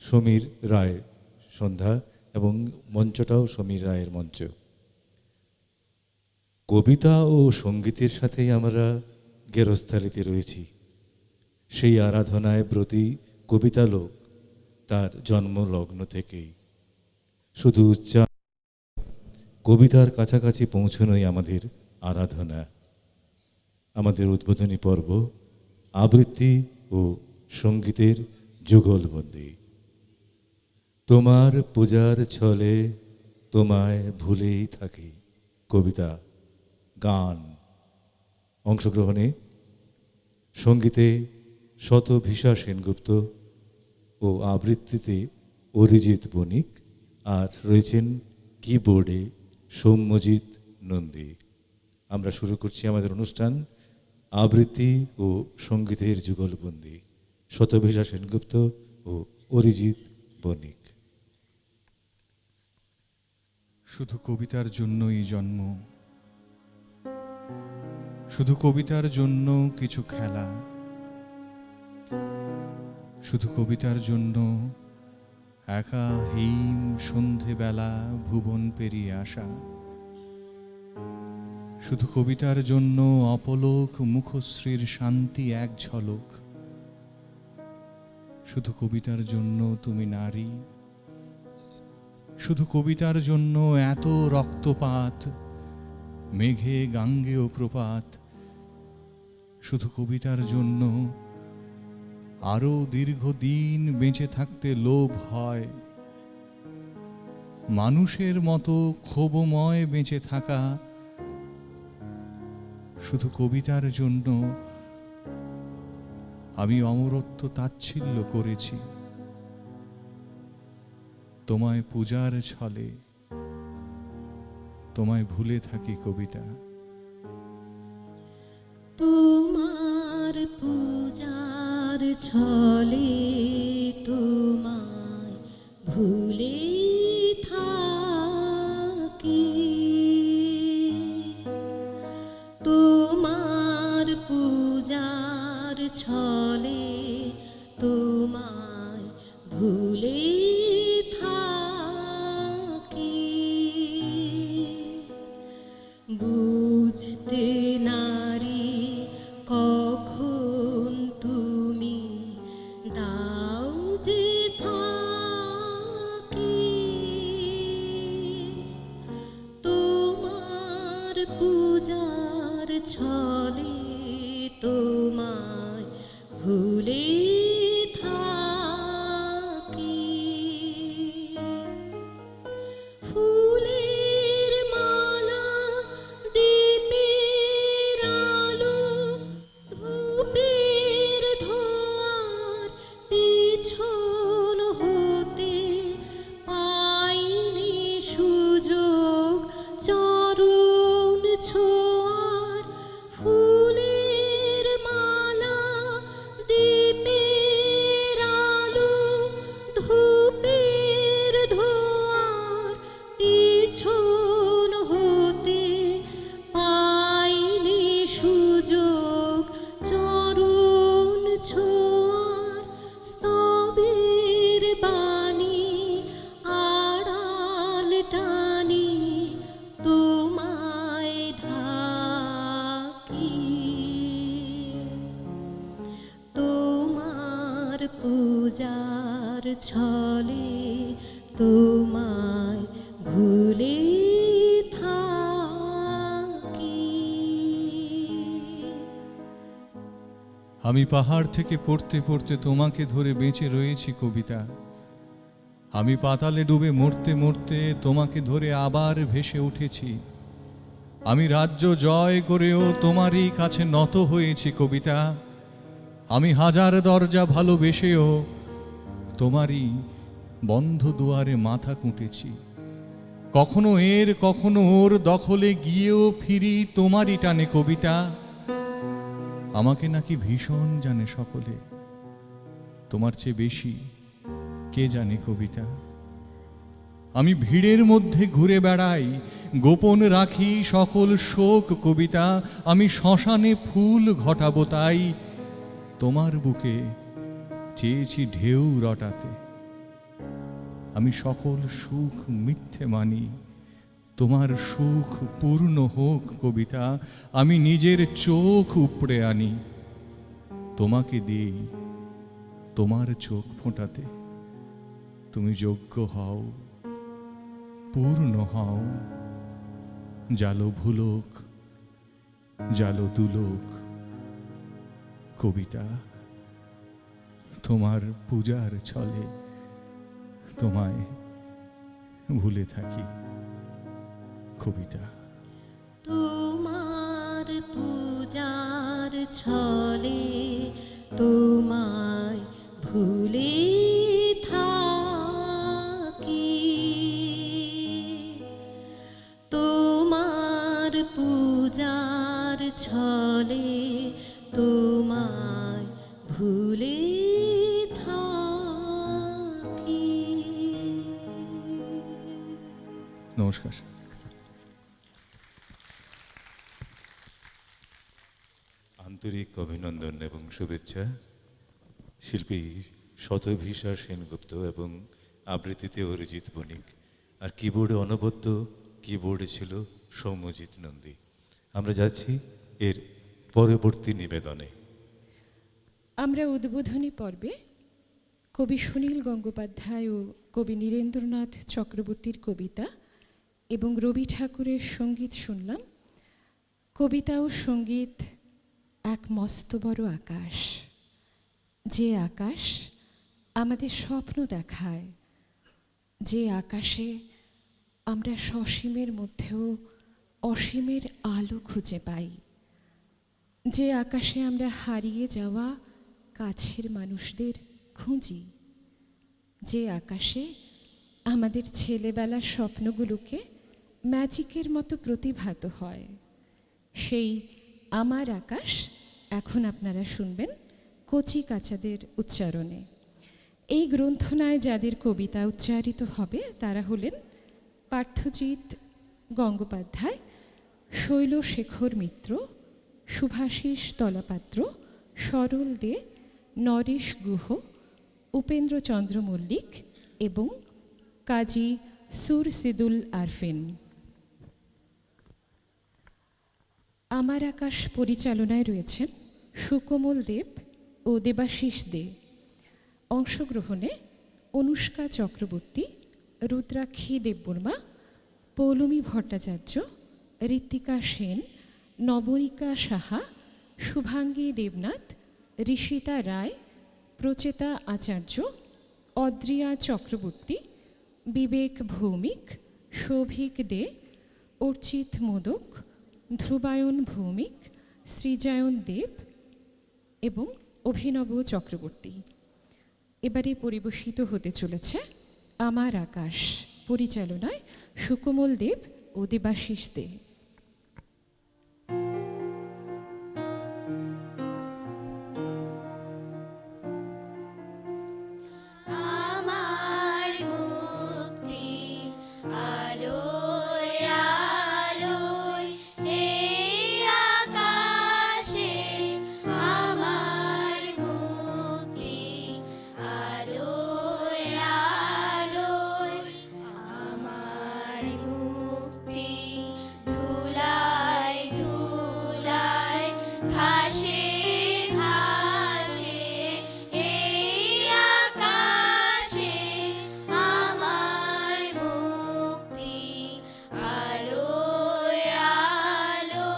সমীর রায় সন্ধ্যা এবং মঞ্চটাও সমীর রায়ের মঞ্চ। কবিতা ও সঙ্গীতের সাথেই আমরা গেরস্থালিতে রয়েছি। সেই আরাধনায় ব্রতী কবিতা লোক তার জন্মলগ্ন থেকেই। শুধু উচ্চারণ, কবিতার কাছাকাছি পৌঁছানোই আমাদের আরাধনা। আমাদের উদ্বোধনী পর্ব আবৃত্তি ও সঙ্গীতের যুগলবন্দি। তোমার পূজার ছলে তোমায় ভুলেই থাকি, কবিতা গান। অংশগ্রহণে সঙ্গীতে শতভিষা সেনগুপ্ত ও আবৃত্তিতে অরিজিৎ বণিক, আর রয়েছেন কিবোর্ডে সৌম্যজিৎ নন্দী। আমরা শুরু করছি আমাদের অনুষ্ঠান আবৃত্তি ও সঙ্গীতের যুগলবন্দি, শতভিষা সেনগুপ্ত ও অরিজিৎ বণিক। শুধু কবিতার জন্যই জন্ম, শুধু কবিতার জন্য কিছু খেলা, শুধু কবিতার জন্য একা হিম সন্ধেবেলা ভুবন পেরিয়ে আসা, শুধু কবিতার জন্য অপলোক মুখশ্রীর শান্তি এক ঝলক, শুধু কবিতার জন্য তুমি নারী, শুধু কবিতার জন্য এত রক্তপাত, মেঘে গাঙ্গেয় প্রপাত, শুধু কবিতার জন্য আরো দীর্ঘদিন বেঁচে থাকতে লোভ হয়, মানুষের মতো ক্ষোভময় বেঁচে থাকা, শুধু কবিতার জন্য আমি অমরত্ব তাচ্ছিল্য করেছি। তোমায় পূজার ছলে তোমায় ভুলে থাকি, কবিতা। তোমার পূজার ছলে তোমায় ভুলে থাকি, তোমার পূজার ছলে তোমায় ভুলে থাকি, বুঝতে নারী কখন তুমি দাও যে ফাঁকি, তোমার পূজার ছলে তোমায় ভুলে থাকি। ফুলের মালা, দীপের আলো, ধূপের ধোঁয়ার পিছন হতে পাইনি সুযোগ চরণ ছোঁয়ার। ফুলের মালা, দীপের আলো, ধূপের ধোঁয়ার পিছন হতে পাইনি সুযোগ চরণ ছোঁয়ার। স্তবের বাণী আড়াল টানি তোমায় ঢাকি, তোমার পূজার ছলে তোমায় ভুলে থাকি। আমি পাহাড় থেকে পড়তে পড়তে তোমাকে ধরে বেঁচে রয়েছি, কবিতা। আমি পাতালে ডুবে মরতে মরতে তোমাকে ধরে আবার ভেসে উঠেছি। আমি রাজ্য জয় করেও তোমারই কাছে নত হয়েছি, কবিতা। আমি হাজার দরজা ভালোবেসেও তোমারই বন্ধ দুয়ারে মাথা কুঁটেছি। কখনো এর কখনো ওর দখলে গিয়েও ফিরি তোমারই টানে, কবিতা। আমাকে নাকি ভীষণ জানে সকলে, তোমার চেয়ে বেশি কে জানে, কবিতা। আমি ভিড়ের মধ্যে ঘুরে বেড়াই, গোপন রাখি সকল শোক, কবিতা। আমি শ্মশানে ফুল ঘটাবো তাই তোমার বুকে চেয়েছি ঢেউ রটাতে, আমি সকল সুখ মিথ্যে মানি। তোমার সুখ পূর্ণ হোক কবিতা, আমি নিজের চোখ উপড়ে আনি। তোমাকে দিই তোমার চোখ ফোঁটাতে, তুমি যোগ্য হও, পূর্ণ হও। জালো ভুলোক, জালো দুলোক, কবিতা তোমার পূজার ছলে তোমায় ভুলে থাকি কবিতা। তোমার পূজার ছলে তোমায় ভুলে থাকি, তোমার পূজার ছলে তোমায় ভুলে থাকি। নমস্কার। আন্তরিক অভিনন্দন এবং শুভেচ্ছা শিল্পী শতভিষা সেনগুপ্ত এবং আবৃত্তিতে অরিজিৎ বণিক, আর কিবোর্ডে অনবদ্য কিবোর্ডে ছিল সৌম্যজিৎ নন্দী। আমরা যাচ্ছি এর পরবর্তী নিবেদনে। আমরা উদ্বোধনী পর্বে কবি সুনীল গঙ্গোপাধ্যায় ও কবি নীরেন্দ্রনাথ চক্রবর্তীর কবিতা এবং রবি ঠাকুরের সঙ্গীত শুনলাম। কবিতা ও সঙ্গীত এক মস্ত বড় আকাশ, যে আকাশ আমাদের স্বপ্ন দেখায়, যে আকাশে আমরা সসীমের মধ্যেও অসীমের আলো খুঁজে পাই, যে আকাশে আমরা হারিয়ে যাওয়া কাছের মানুষদের খুঁজি, যে আকাশে আমাদের ছেলেবেলার স্বপ্নগুলোকে ম্যাজিকের মতো প্রতিভাত হয়। সেই আমার আকাশ এখন আপনারা শুনবেন কচি কাচাদের উচ্চারণে। এই গ্রন্থনায় যাদের কবিতা উচ্চারিত হবে তারা হলেন পার্থজিৎ গঙ্গোপাধ্যায়, শৈলশেখর মিত্র, শুভাশিস তলাপাত্র, সরল দে, নরেশ গুহ, উপেন্দ্রচন্দ্র মল্লিক এবং কাজী সুরসিদুল আরফিন। আমার আকাশ পরিচালনায় রয়েছেন সুকোমল দেব ও দেবাশিস দে। অংশগ্রহণে অনুষ্কা চক্রবর্তী, রুদ্রাক্ষী দেববর্মা, পৌলমী ভট্টাচার্য, ঋত্বিকা সেন, নবনীকা সাহা, শুভাঙ্গী দেবনাথ, ঋষিতা রায়, প্রচেতা আচার্য, অদ্রিয়া চক্রবর্তী, বিবেক ভৌমিক, শৌভিক দে, অর্চিত মোদক, ধ্রুবায়ন ভৌমিক, শ্রীজায়ন দেব এবং অভিনব চক্রবর্তী। এবারে পরিবেশিত হতে চলেছে আমার আকাশ, পরিচালনায় সুকোমল দেব ও দেবাশিস দে। আমার মুক্তি আলোয় আলোয় এই আকাশে, আমার মুক্তি আলোয় আলোয়, আমার মুক্তি ধুলায় ধুলায়, ঘাসে ঘাসে এই আকাশে, আমার মুক্তি আলোয় আলোয়।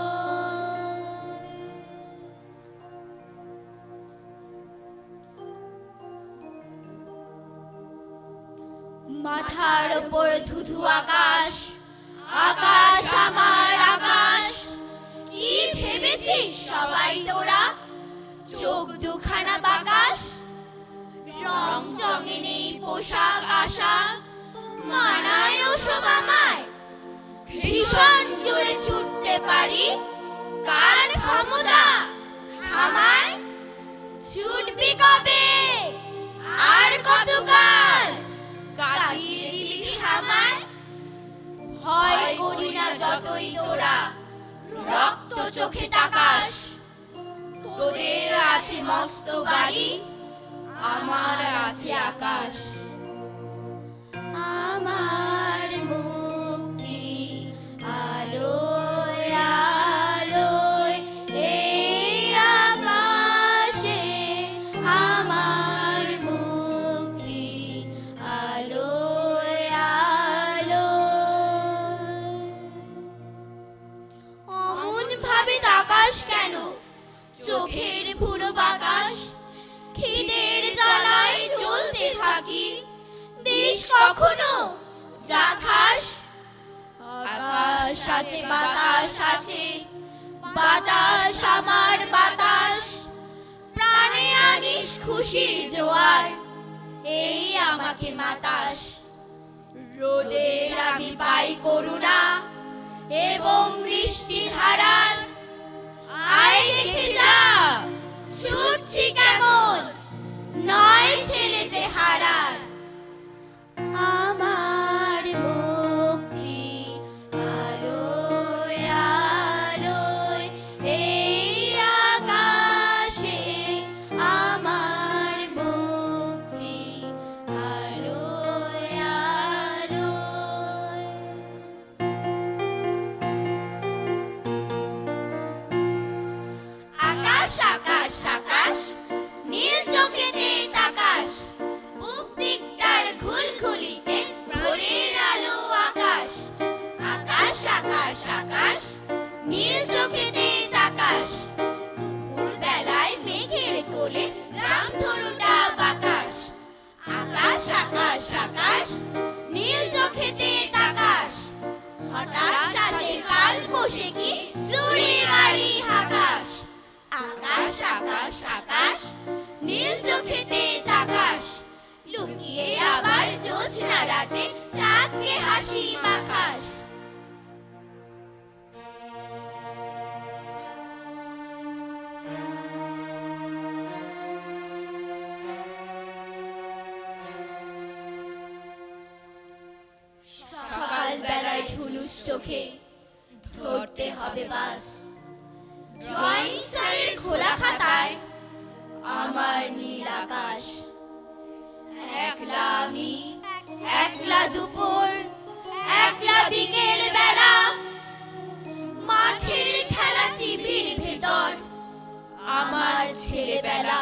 মাথার ওপর ধুধু আকাশ, আকাশ আমার আকাশ, কি ভেবেছিস সবাই তোরা? চোখ দুখানা বাকাশ, রং চঙে নেই পোশাক আশাক, মানায় ওসব আমায়। ভীষণ জোরে ছুটতে পারি, কার ক্ষমতা আমায়? ছুটবি কবে আর কতকাল, কাটিয়ে দিবি আমায়? ভয় করি না যতই তোরা, রক্ত চোখে তাকাস। তোদের আছে মস্ত বাড়ি, আমার আছে আকাশ। কখনো যা খাস? আকাশ আছে বাতাস আছে, বাতাস আমার বাতাস, প্রাণে আনিস খুশির জোয়ার, এই আমাকে মাতাস। রোদের আমি পাই করুণা এবং বৃষ্টি ধারার, আয় দেখে যা ছুটছি কেমন, নয় ছেলে যে হারার। আমার মুক্তি আলোয় আলোয় এই আকাশে, আমার মুক্তি আলোয় আলোয়। আকাশ আকাশ আকাশ, নীল চোখেতে তাকাস, বুক দিকটার ঘুলঘুলিতে ভোরের আলো আকাশ। আকাশ আকাশ আকাশ, নীল চোখেতে তাকাস, দুপুর বেলায় মেঘের কোলে রামধনুটা বাতাস। আকাশ আকাশ আকাশ, নীল চোখেতে তাকাস, হঠাৎ সাজে কাল বসে কি জুড়ে গাড়ি হাকাশ। আকাশ আকাশ আকাশ, নীল চোখেতে তাকাস, লুকিয়ে আবার জোছনা রাতে চাঁদকে হাসি মাখাস। সকাল বেলায় ঝুলুস চোখে ধরতে হবে বাস, ড্রয়িং স্যারের খোলা খাতায় আমার নীল আকাশ। একলা আমি, একলা দুপুর, একলা বিকেল বেলা, মাঠের খেলা টিভির ভেতর আমার ছেলেবেলা।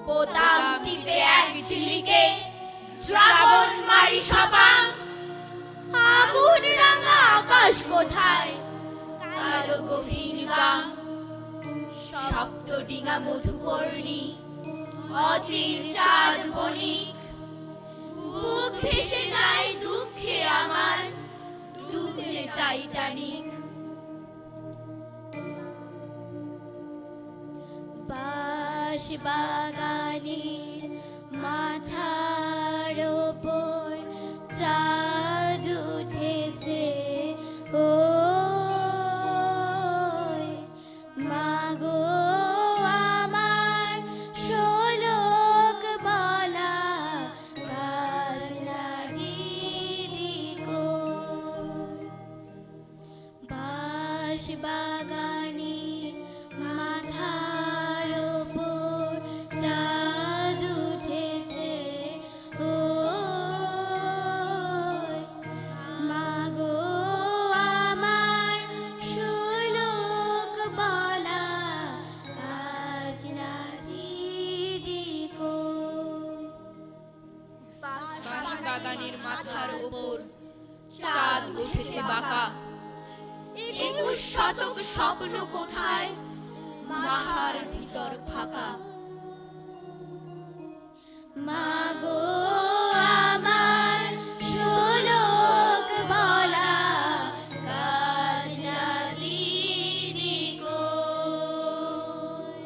বোতাম টিপে এক ঝিলিকে ড্রাগন মারি সবাং, আগুন রাঙা আকাশ কোথায়, কালো গভীর গাং। সপ্ত ডিঙা মধুপর্ণী, অচিন চাঁদ বণিক, বুক ভেসে যায় দুঃখে আমার, ডুবলে টাইটানিক। বাঁশ বাগানের মাথার ওপর চাঁদ উঠেছে, ওই মাগো আমার শোলক বলা কাজ না দিদি কই। বাঁশ বাগানের মাথার ওপর চাঁদ উঠেছে, ওই মাগো আমার শোলক বলা কাজ না দিদি কই। বাগানের মাথার উপর চাঁদ উঠেছে বাঁকা, 21 শতক স্বপ্ন কোথায়, মাথার ভিতর ফাঁকা। মাগো আমার শোলক বলা কাজ না দিদি কই।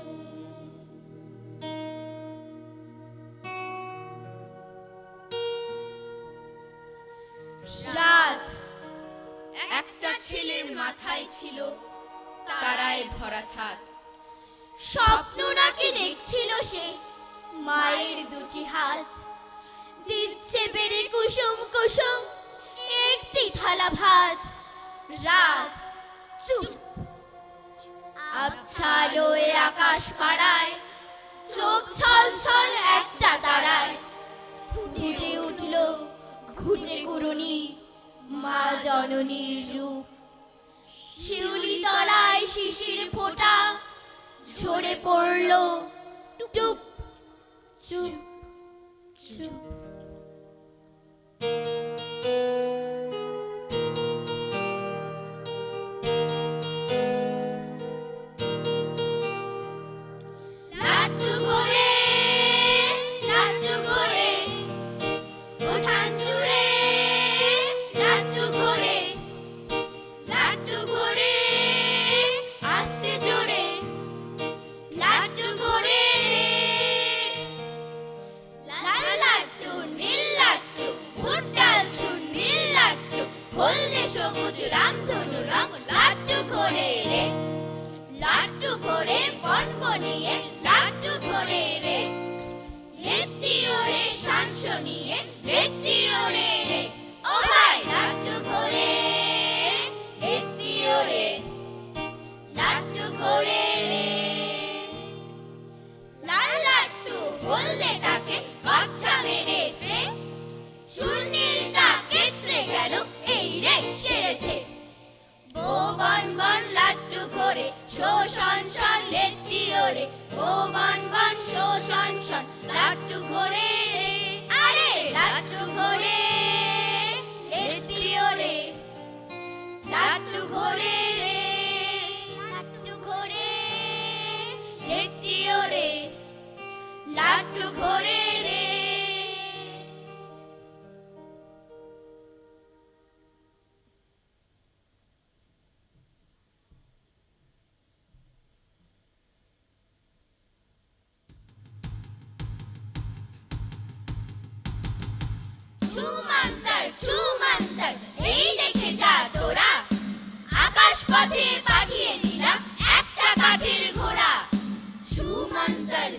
রাত, একটা ছেলের মাথায় ছিল তারায় ভরা ছাদ। স্বপ্ন নাকি দেখছিল সে, মায়ের দুটি হাত দিচ্ছে বেড়ে কুসুম কুসুম একটি থালা ভাত। রাত চুপ, আবছা আলোয় আকাশ পাড়ায়, চোখ ছল ছল একটা তারায়। ফুটে উঠল ঘুটে কুরুনি মা জননীর রূপ। শিউলি তলায় শিশির ফোঁটা ঝরে পড়ল টুপ চুপ চুপ। লাট্টু করে ওঠা নিয়ে রেত্তি ওরে রে, ও ভাই লাট্টু ঘোরে রেত্তি ওরে, লাট্টু ঘোরে রে। লাল লাট্টু হলদেটাকে গচ্ছা মেরেছে, চূর্ণিলটা কেটে গেল এই রে সেরেছে। ও বন বন লাট্টু ঘোরে শোষণ শন রেত্তি ওরে, ও বন বন শোষণ শন লাট্টু ঘোরে রে, আরে লাট্টু ঘোরে রেত্তি ওরে, লাট্টু ঘোরে রে, লাট্টু ঘোরে রেত্তি ওরে, লাট্টু ঘোরে রে। ছুমন্তর এই দেখে যা তোরা, আকাশ পথে পাঠিয়ে দিলাম একটা কাঠের ঘোড়া। ছুমন্তর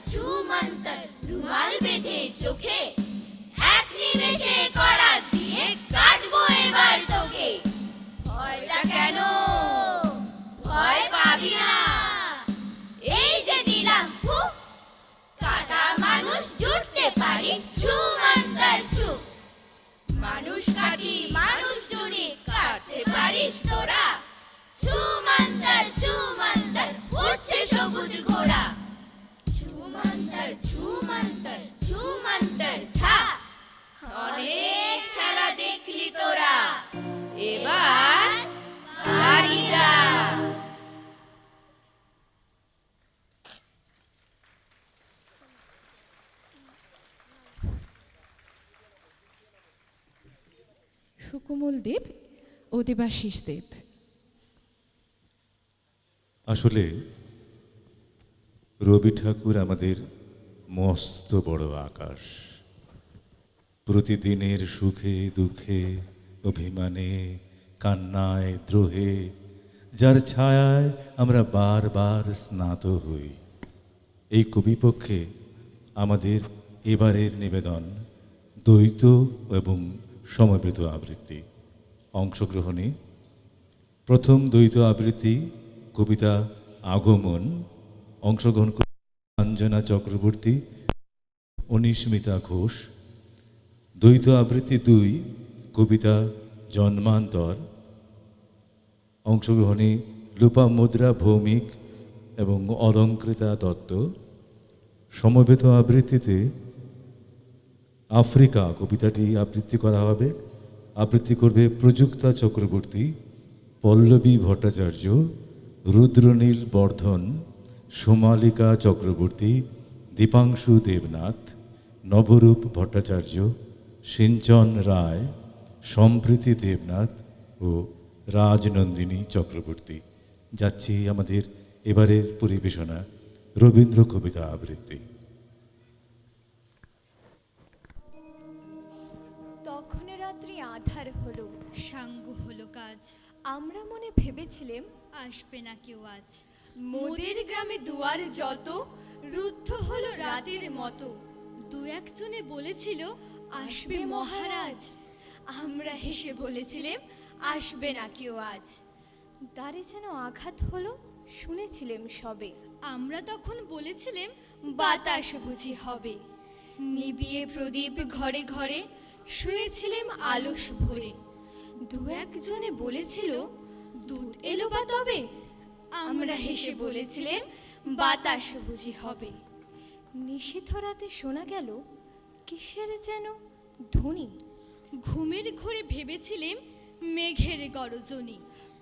রুমাল বেঁধে চোখে, এক নিমেষে কড়া দিয়ে কাটবো এবার তোকে। ভয়টা কেন, ভয় পাবি না, এই যে দিলাম ফু, কাটা মানুষ জুটতে পারি ছুমন্তর ছু। মানুষ কাটি মানুষ চুরি কাটতে পারিস তোরা, ছুমন্তর উঠছে সবুজ ঘোড়া। ছুমন্তর ছা, অনেক খেলা দেখলি তোরা, এবার বাড়ি যা। সুকোমল দেব ও দেবাশিস দেব। আসলে রবি ঠাকুর আমাদের মস্ত বড় আকাশ। প্রতিদিনের সুখে দুঃখে অভিমানে কান্নায় দ্রোহে যার ছায়ায় আমরা বারবার স্নাত হই। এই কবিপক্ষে আমাদের এবারের নিবেদন দ্বৈত এবং সমবেত আবৃত্তি। অংশগ্রহণে প্রথম দ্বৈত আবৃত্তি কবিতা আগমন, অংশগ্রহণ অঞ্জনা চক্রবর্তী, অনিস্মিতা ঘোষ। দ্বৈত আবৃত্তি 2 কবিতা জন্মান্তর, অংশগ্রহণে লোপামুদ্রা ভৌমিক এবং অলঙ্কৃতা দত্ত। সমবেত আবৃত্তিতে আফ্রিকা কবিতাটি আবৃত্তি করা হবে। আবৃত্তি করবে প্রযুক্তা চক্রবর্তী, পল্লবী ভট্টাচার্য, রুদ্রনীল বর্ধন, সোমালিকা চক্রবর্তী, দীপাংশু দেবনাথ, নবরূপ ভট্টাচার্য, সিঞ্চন রায়, সম্প্রীতি দেবনাথ ও রাজনন্দিনী চক্রবর্তী। যাচ্ছি আমাদের এবারের পরিবেশনা রবীন্দ্র কবিতা আবৃত্তি। তখন রাত্রি আধার হলো, সাঙ্গ হলো কাজ, আমরা মনে ভেবেছিলাম আসবে না কেউ আজ। মোদের গ্রামে দুয়ার যত রুদ্ধ হলো রাতের মতো। দু একজনে বলেছিল আসবে মহারাজ, আমরা হেসে বলেছিলাম আসবে না কেউ আজ। দ্বারে যেন আঘাত হলো, শুনেছিলাম সবে। আমরা তখন বলেছিলাম বাতাস বুঝি হবে। নিবিয়ে প্রদীপ ঘরে ঘরে শুয়েছিলাম আলস ভরে। দু একজনে বলেছিল দুধ এলো বা তবে, আমরা হেসে বলেছিলাম বাতাস বুঝি হবে। নিশীথ রাতে শোনা গেল কিসের যেন ধ্বনি, ঘুমের ঘোরে ভেবেছিলাম মেঘের গরজনী।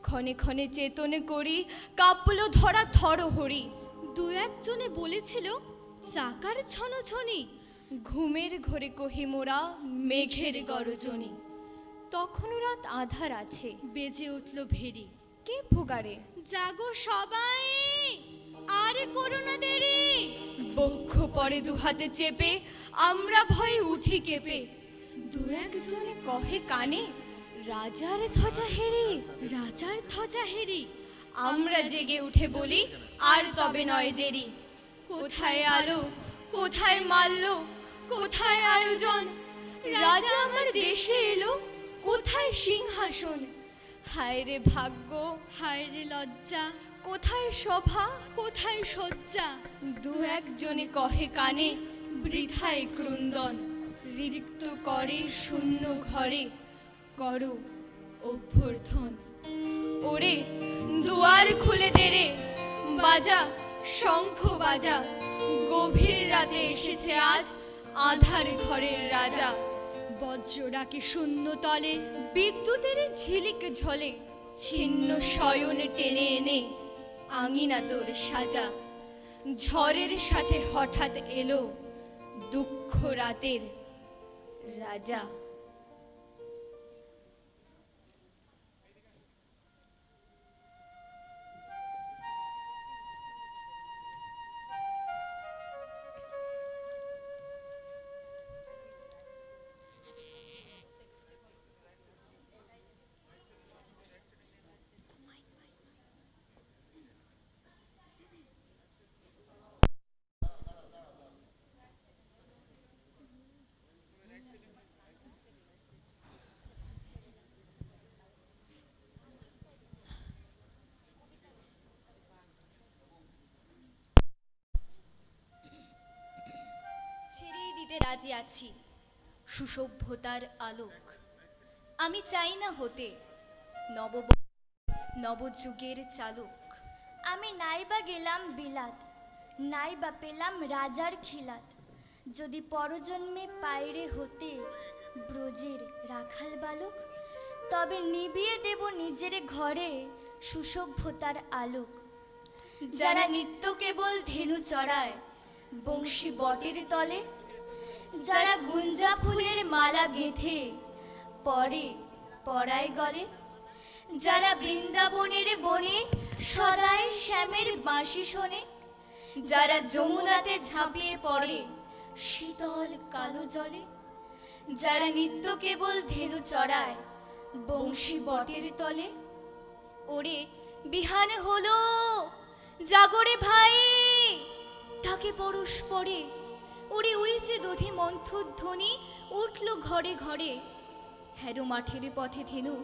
ক্ষণে ক্ষণে চেতনে করি কাঁপল ধরা থরহরি। দু একজনে বলেছিল চাকার ছনছনি। ঘুমের ঘরে কহি মোরা মেঘের গরজনী। তখনও রাত আধার আছে, বেজে উঠল ভেরি। কে ফুগারে জাগো সবাই, আর করো না দেরি। বক্ষ পরে দুহাতে চেপে আমরা ভয়ে উঠি কেঁপে। দু একজনে কহে কানে রাজার ধ্বজা হেরি। রাজার ধ্বজা হেরি। আমরা জেগে উঠে বলি আর তবে নয় দেরি। কোথায় আলো, কোথায় মাল্য, কোথায় আয়োজন, রাজা আমার দেশে এলো, কোথায় সিংহাসন? হায় রে ভাগ্য, হায় রে লজ্জা, কোথায় সভা, কোথায় শয্যা? দু একজনে কহে কানে, বৃথায় ক্রন্দন, রিক্ত করে শূন্য ঘরে, করো অভ্যর্থন। ওরে দুয়ার খুলে দে রে, বাজা শঙ্খ বাজা, গভীর রাতে এসেছে আজ আধার ঘরের রাজা। বজ্র ডাকে শূন্য তলে, বিদ্যুতের ঝিলিক ঝলে, ছিন্ন শয়ন টেনে এনে আঙিনা তোর সাজা। ঝড়ের সাথে হঠাৎ এলো দুঃখ রাতের রাজা। ছেড়েই দিতে রাজি আছি সুসভ্যতার আলোক। আমি চাই না হতে নবযুগের চালক। আমি নাইবা গেলাম বিলাত, নাইবা পেলাম রাজার খিলাত, যদি পরজন্মে পায়রে হতে ব্রজের রাখাল বালক, তবে নিবিয়ে দেব নিজের ঘরে সুসভ্যতার আলোক। যারা নিত্য কেবল ধেনু চড়ায় বংশী বটের তলে, যারা গুঞ্জা ফুলের মালা গেঁথে পরে পড়ায় গলে, যারা বৃন্দাবনের বনে সদায় শ্যামের বাঁশি শোনে, যারা যমুনাতে ঝাঁপিয়ে পড়ে শীতল কালো জলে, যারা নিত্য কেবল ধেনু চড়ায় বংশী বটের তলে। ওরে বিহান হলো, জাগরে ভাই, তাকে পরশ পড়ে। ওরে ওই যে দধি মন্থর ধ্বনি উঠল ঘরে ঘরে। হ্যারো মাঠের পথে ধেনু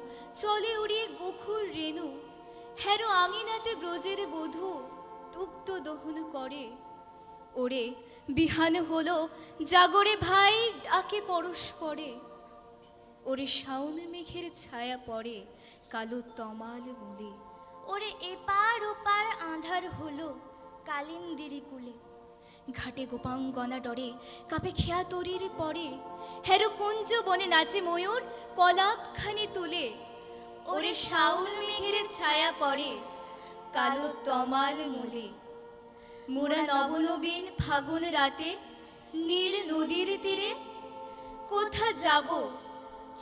চলে উড়িয়ে গোখুর রেণু, হ্যারো আঙিনাতে ব্রজের বধূ তুক্ত দহন করে। ওরে বিহান হলো, জাগরে ভাই, ডাকে পরশ পড়ে। ওরে শাওন মেঘের ছায়া পড়ে কালো তমাল মূলে। ওরে এপার ওপার আঁধার হলো কালিন্দিরি কুলে, ঘাটে গোপাঙ্গনা ডরে কাপে খেয়া তরির পরে। হেরো কুঞ্জ বনে নাচে ময়ূর কলাপখানি তুলে। ওরে শাওন মেঘের ছায়া পড়ে কালো তমাল মূলে। মোরা নবনবীন ফাগুন রাতে নীল নদীর তীরে, কোথা যাব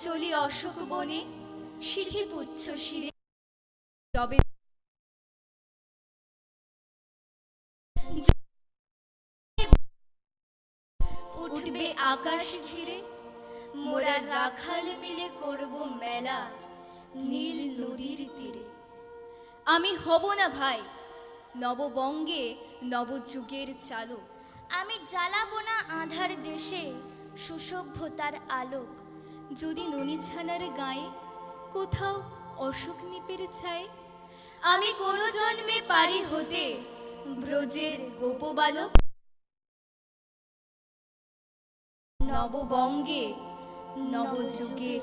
চলি অশোক বনে শিখে পুচ্ছ শিরে। তবে উঠবে আকাশ ঘিরে, মোরা রাখাল মিলে করব মেলা নীল নদীর তীরে। আমি হব না ভাই নববঙ্গে নবযুগের চালক। আমি জ্বালাবো না আঁধার দেশে সুসভ্যতার আলোক। যদি ননিছানার গায়ে কোথাও অশোক নিপের ছায়, আমি কোনো জন্মে পারি হতে ব্রজের গোপবালক। নববঙ্গে নবযুগের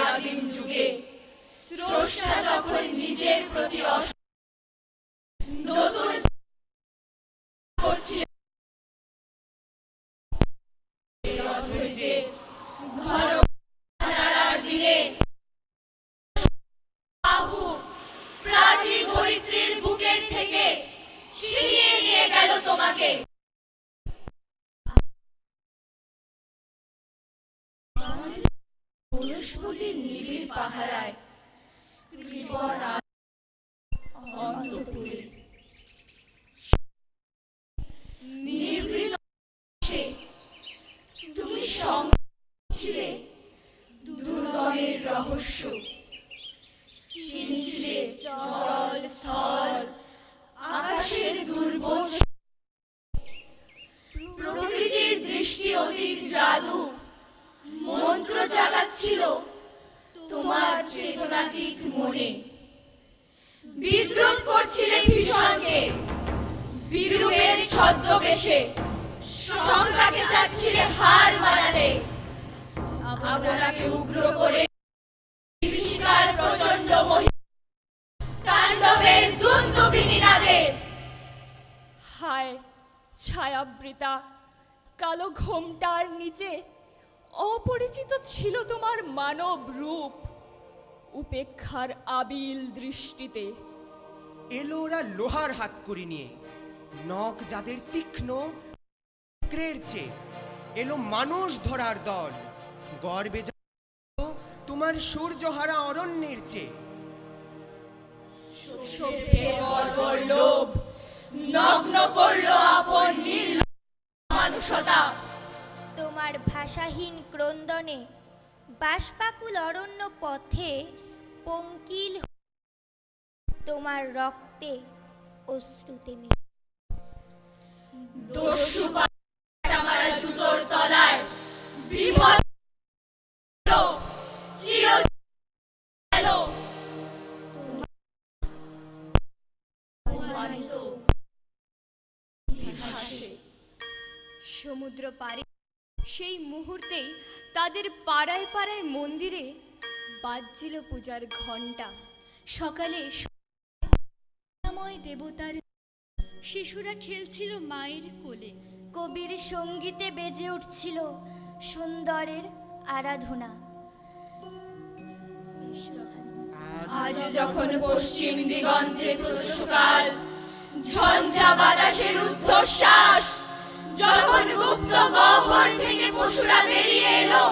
আদিম যুগে স্রষ্টা যখন নিজের প্রতি নতুন করছিলেন, ঘন নাড়ার দিনে বাহু প্রাচী ধরিত্রীর বুকের থেকে ছিনিয়ে নিয়ে গেল তোমাকে। বনস্পতির নিবিড় পাহারায় কৃপণ অন্তপুরে নিভৃত আকাশে তুমি সঙ্গে ছিলে দুর্গমের রহস্য, চিনছিলে জল স্থল আকাশের দুর্বোধ, প্রকৃতির দৃষ্টি অতীত জাদু মন্ত্র জাগাচ্ছিল তোমার চেতনাতীত মনে। বিদ্রুপ করছিলে ভীষণকে বিরূপের ছদ্মবেশে, শঙ্কাকে চাচ্ছিলে হার মানাতে, আপনাকে উগ্র করে বিভীষিকার প্রচন্ড তাণ্ডবের দুন্দুবিনী নাদে। হায় ছায়াবৃতা কালো ঘোমটার নিচে অপরিচিত ছিল তোমার মানব রূপ, উপেক্ষার আবিল দৃষ্টিতে। এলো ওরা লোহার হাত করি নিয়ে, নখ যাদের তীক্ষ্ণ ক্রের চেয়ে, এলো মানুষ ধরার দল, গর্বে তোমার সূর্যহারা অরণ্যের চেয়ে। সভ্যের বর্বর লোভ নগ্ন করলো আপন নীল মানুষতা। তোমার ভাষাহীন ক্রন্দনে বাষ্পাকুল অরণ্য পথে পঙ্কিল তোমার রক্তে অশ্রুতে দস্যু পাটা জুতোর তলায় বিভৎস চির এলো অপমানিত ইতিহাসে। সমুদ্র পাড়ে সেই মুহূর্তেই তাদের পাড়ায় পাড়ায় মন্দিরে বাজছিল পূজার ঘণ্টা। সকালে দেবতার শিশুরা খেলছিল মায়ের কোলে, কবির সঙ্গীতে বেজে উঠছিল সুন্দরের আরাধনা। আজ যখন পশ্চিম দিগন্তে প্রদোষকাল, ঝঞ্ঝা বাতাসের ঊর্ধ্বশ্বাস, যখন গুপ্ত গহ্বর থেকে পশুরা বেরিয়ে এলো,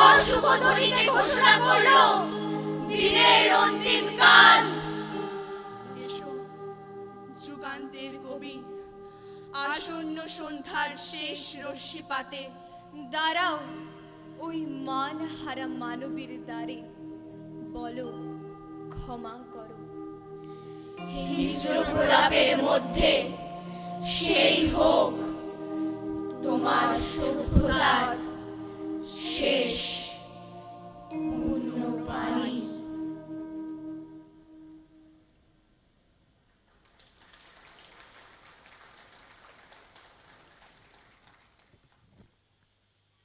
অশুভ ধ্বনিতে ঘোষণা করলো দিনের অন্তিম কাল। যুগান্তের কবি আসন্ন সন্ধ্যার শেষ রশ্মিপাতে দাঁড়াও ওই মান হারা মানবীর দ্বারে, বলো ক্ষমা করো। হিংস্র প্রলাপের মধ্যে সেই হোক তোমার সভ্যতার শেষ পুণ্যবাণী।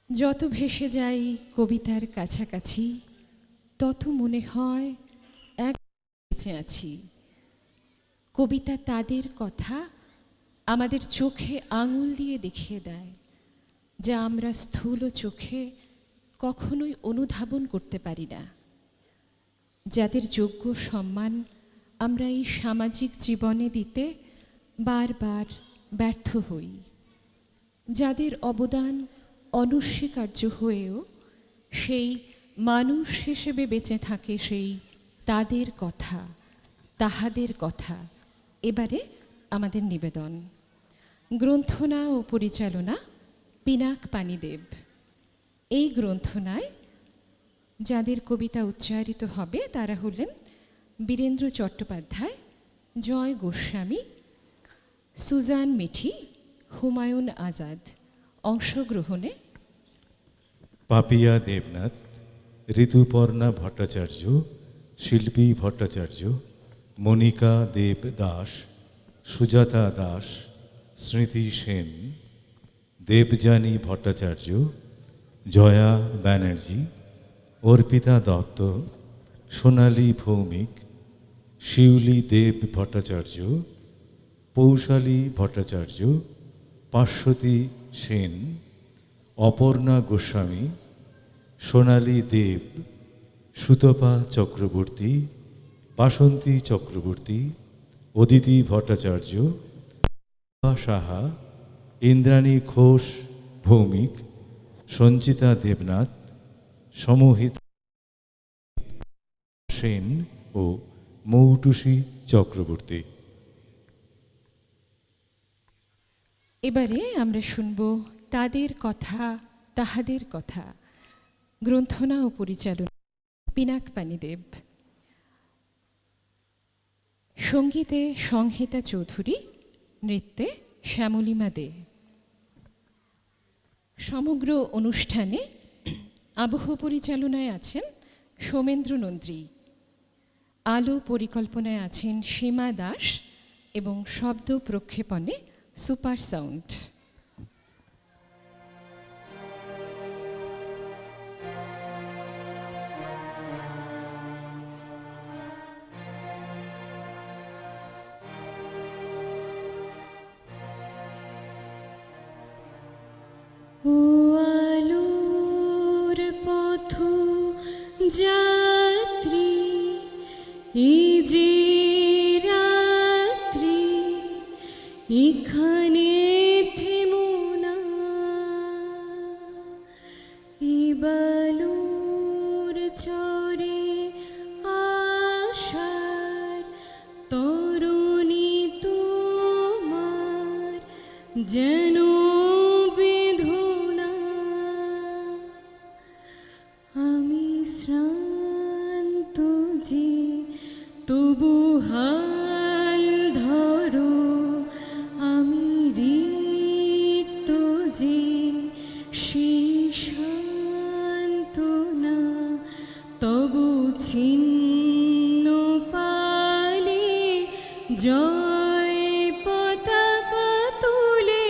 যত ভেসে যাই কবিতার কাছাকাছি, তত মনে হয় এক বেঁচে আছি। কবিতা তাদের কথা আমাদের চোখে আঙুল দিয়ে দেখিয়ে দেয়, যা আমরা স্থূল চোখে কখনোই অনুধাবন করতে পারি না। যাদের যোগ্য সম্মান আমরা এই সামাজিক জীবনে দিতে বারবার ব্যর্থ হই, যাদের অবদান অনস্বীকার্য হয়েও সেই মানুষ হিসেবে বেঁচে থাকে সেই তাদের কথা, তাহাদের কথা। এবারে আমাদের নিবেদন। গ্রন্থনা ও পরিচালনা পিনাক পানিদেব। এই গ্রন্থনায় যাদের কবিতা উচ্চারিত হবে তারা হলেন বীরেন্দ্র চট্টোপাধ্যায়, জয় গোস্বামী, সুজান মিঠি, হুমায়ুন আজাদ। অংশগ্রহণে পাপিয়া দেবনাথ, ঋতুপর্ণা ভট্টাচার্য, শিল্পী ভট্টাচার্য, মনিকা দেব দাস, সুজাতা দাস, স্মৃতি সেন, দেবযানী ভট্টাচার্য, জয়া ব্যানার্জি, অর্পিতা দত্ত, সোনালী ভৌমিক, শিউলি দেব ভট্টাচার্য, পৌশালী ভট্টাচার্য, পার্শ্বতী সেন, অপর্ণা গোস্বামী, সোনালী দেব, সুতপা চক্রবর্তী, বাসন্তী চক্রবর্তী, অদিতি ভট্টাচার্য, সাহা, ইন্দ্রাণী ঘোষ ভৌমিক, সঞ্চিতা দেবনাথ, সমহিত সেন ও মৌটুসী চক্রবর্তী। এবারে আমরা শুনব তাদের কথা তাহাদের কথা, গ্রন্থনা ও পরিচালনা পিনাক পানিদেব, সঙ্গীতে সংহিতা চৌধুরী, নৃত্যে শ্যামলিমা দে। সমগ্র অনুষ্ঠানে আবহ পরিচালনায় আছেন সোমেন্দ্র নন্দ্রী, আলো পরিকল্পনায় আছেন সীমা দাস এবং শব্দ প্রক্ষেপণে সুপার সাউন্ড। ও আলোর পথ যাত্রী, এই যে রাত্রি, এখানে থেমো না, এই বালুর চরে আশার তরুণী তোমার যেন বেদনা। আমি শ্রান্ত যে তবু হাল ধরো, আমি রিক্ত যে সেই সান্ত্বনা, তবু ছিন্ন পালে জয় পতাকা তুলে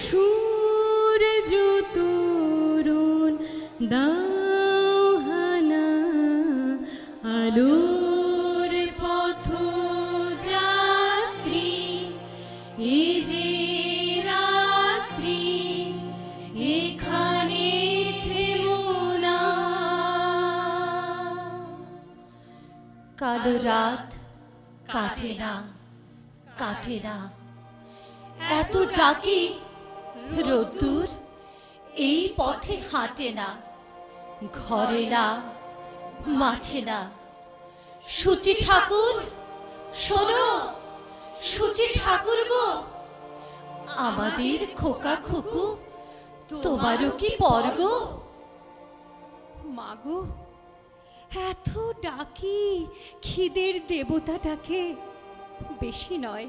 সূর্য তরুণ দাও হানা। আলোর পথ যাত্রী, এই যে রাত্রি, এখানে থেমো না। কালো রাত কাটে না, কাটে না, এত ডাকি রোদ্দুর এই পথে হাঁটে না, ঘরে না, মাঠে না। সূচি ঠাকুর শোনো, সূচি ঠাকুর গো, আমাদের খোকা খুকু তোমারও কি পর গো? মাগো, এত ডাকি খিদের দেবতাটাকে, বেশি নয়,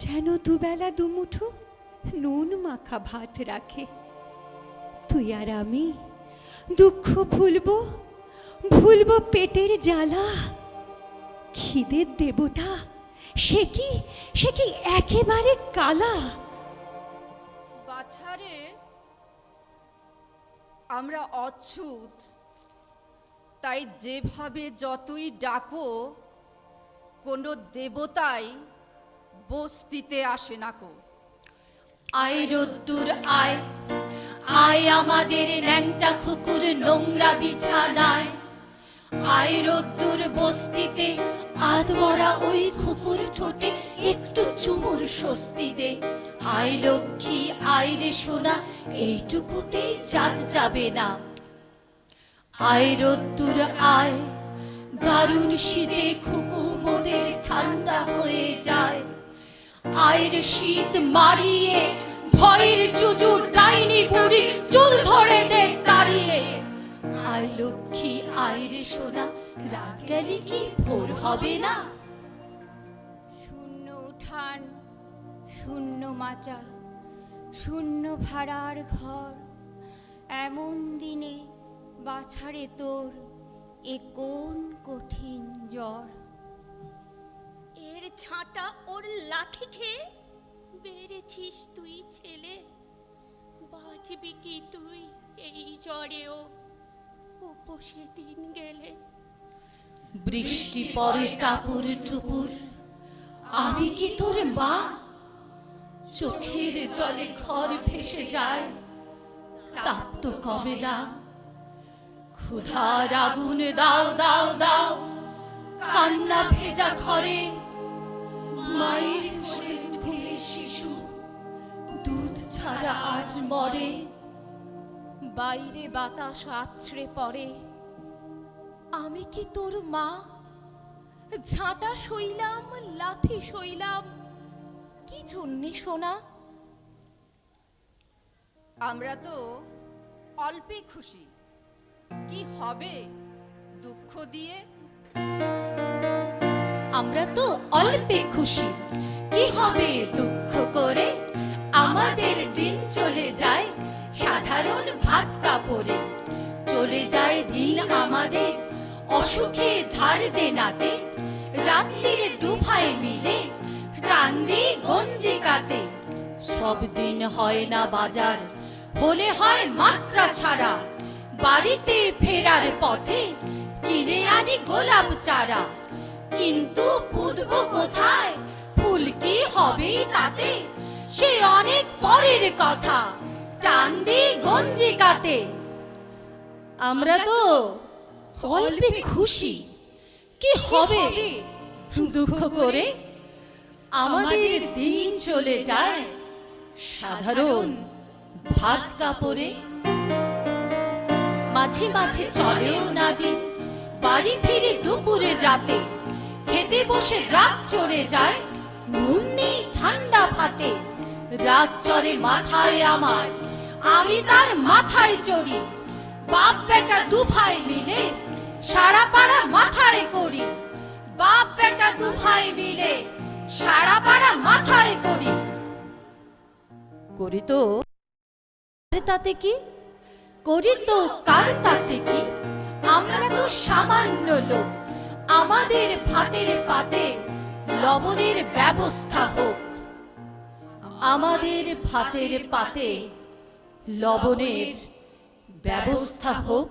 যেন দুবেলা দুমুঠো নুন মাখা ভাত রাখে। তুই আর আমি দুঃখ ভুলবো, ভুলবো পেটের জ্বালা। খিদের দেবতা সে কি একেবারে কালা। বাছারে আমরা অচ্ছুত, তাই যেভাবে যতই ডাকো কোনো দেবতাই বস্তিতে আসে না কো। আয় রোদ্দুর আয়, আয় আমাদের ন্যাংটা খুকুর নোংরা বিছানায়। আয় রোদ্দুর বস্তিতে আধমরা ওই খুকুর ঠোঁটে একটু চুমুর স্বস্তি দে। আয় লক্ষ্মী আয় রে সোনা, এইটুকুতেই চাঁদ যাবে না। আয় রোদ্দুর আয়, দারুণ শীতে খুকু মোদের ঠান্ডা হয়ে যায়। আয়ের শীত মারিয়ে ভয়ের জুজু ডাইনি বুড়ি চুল ধরে দে তাড়িয়ে। আয় লক্ষ্মী আয় রে সোনা, রাত গেলে কি ভোর হবে না? শূন্য উঠান, শূন্য মাচা, শূন্য ভাড়ার ঘর, এমন দিনে বাছারে তোর এ কোন কঠিন জ্বর। এর ছাঁটা ওর লাঠি খেয়ে বেড়েছিস তুই ছেলে, বাঁচবি কি তুই এই জ্বরেও উপসে দিন গেলে? বৃষ্টি পরে টাপুর টুপুর, আমি কি তোর মা? চোখের জলে ঘর ভেসে যায়, তাপ তো কমে না। ক্ষুধার আগুন দাও দাও দাও, কান্না ভেজা ঘরে। মায়ের কোলে ঘুমের শিশু দুধ ছাড়া আজ মরে। বাইরে বাতাস আছড়ে পড়ে, আমি কি তোর মা? ঝাঁটা সইলাম, লাথি সইলাম, কি জন্যে সোনা? আমরা তো অল্পে খুশি, কি হবে দুঃখ দিয়ে? আমরা তো অল্পে খুশি, কি হবে দুঃখ করে? আমাদের দিন চলে যায় সাধারণ ভাত কাপড়ে, চলে যায় দিন আমাদের অসুখে ধার দেনাতে, রাত্রিরে দু ভাই মিলে চান্দি গঞ্জি কাতে। সব দিন হয় না বাজার, হলে হয় মাত্রা ছাড়া, বাড়িতে ফেরার পথে কিনে আনি গোলাপ চারা। কিন্তু পুঁতবো কোথায়, ফুল কি হবে তাতে? সে অনেক পরের কথা, চান্দি গঞ্জি কাতে। আমরা তো অল্পে খুশি, কি হবে দুঃখ করে? আমাদের দিন চলে যায় সাধারণ ভাত কাপড়ে। মাঝে মাঝে চলেও না দিন, বাড়ি ফিরে দুপুরের রাতে, খেতে বসে রাত চড়ে যায় নুন নেই ঠান্ডা ভাতে। রাত চড়ে মাথায় আমার, আমি তার মাথায় চড়ি, বাপ বেটা দু ভাই মিলে সারা পাড়া মাথায় করি। বাপ বেটা দু ভাই মিলে সারা পাড়া মাথায় করি। করি তো তাতে কি, করি তো কার তাতে কি? আমরা তো সামান্য লোক, আমাদের ভাতের পাতে লবণের ব্যবস্থা হোক। আমাদের ভাতের পাতে লবণের ব্যবস্থা হোক।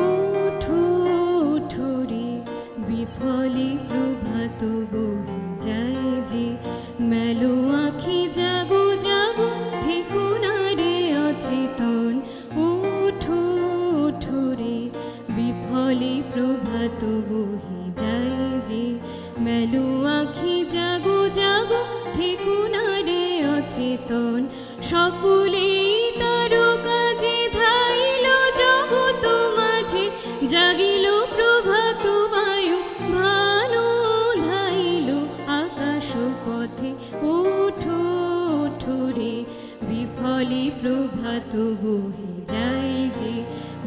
ওঠো ওঠো রে বিফলে প্রভাত বহে যায় যে, মেলো আঁখি জাগো জাগো থেকো না রে অচেতন। ওঠো ওঠো রে বিফলে প্রভাত বহে যায় যে, মেলো আঁখি জাগো জাগো থেকো না রে অচেতন। সকলেই তার কাজে ধাইল জগৎ মাঝে, জাগিল প্রভাত বায়ু ভালো ধাইল আকাশ পথে। ওঠো ওঠো রে বিফলে প্রভাত বহে যায় যে,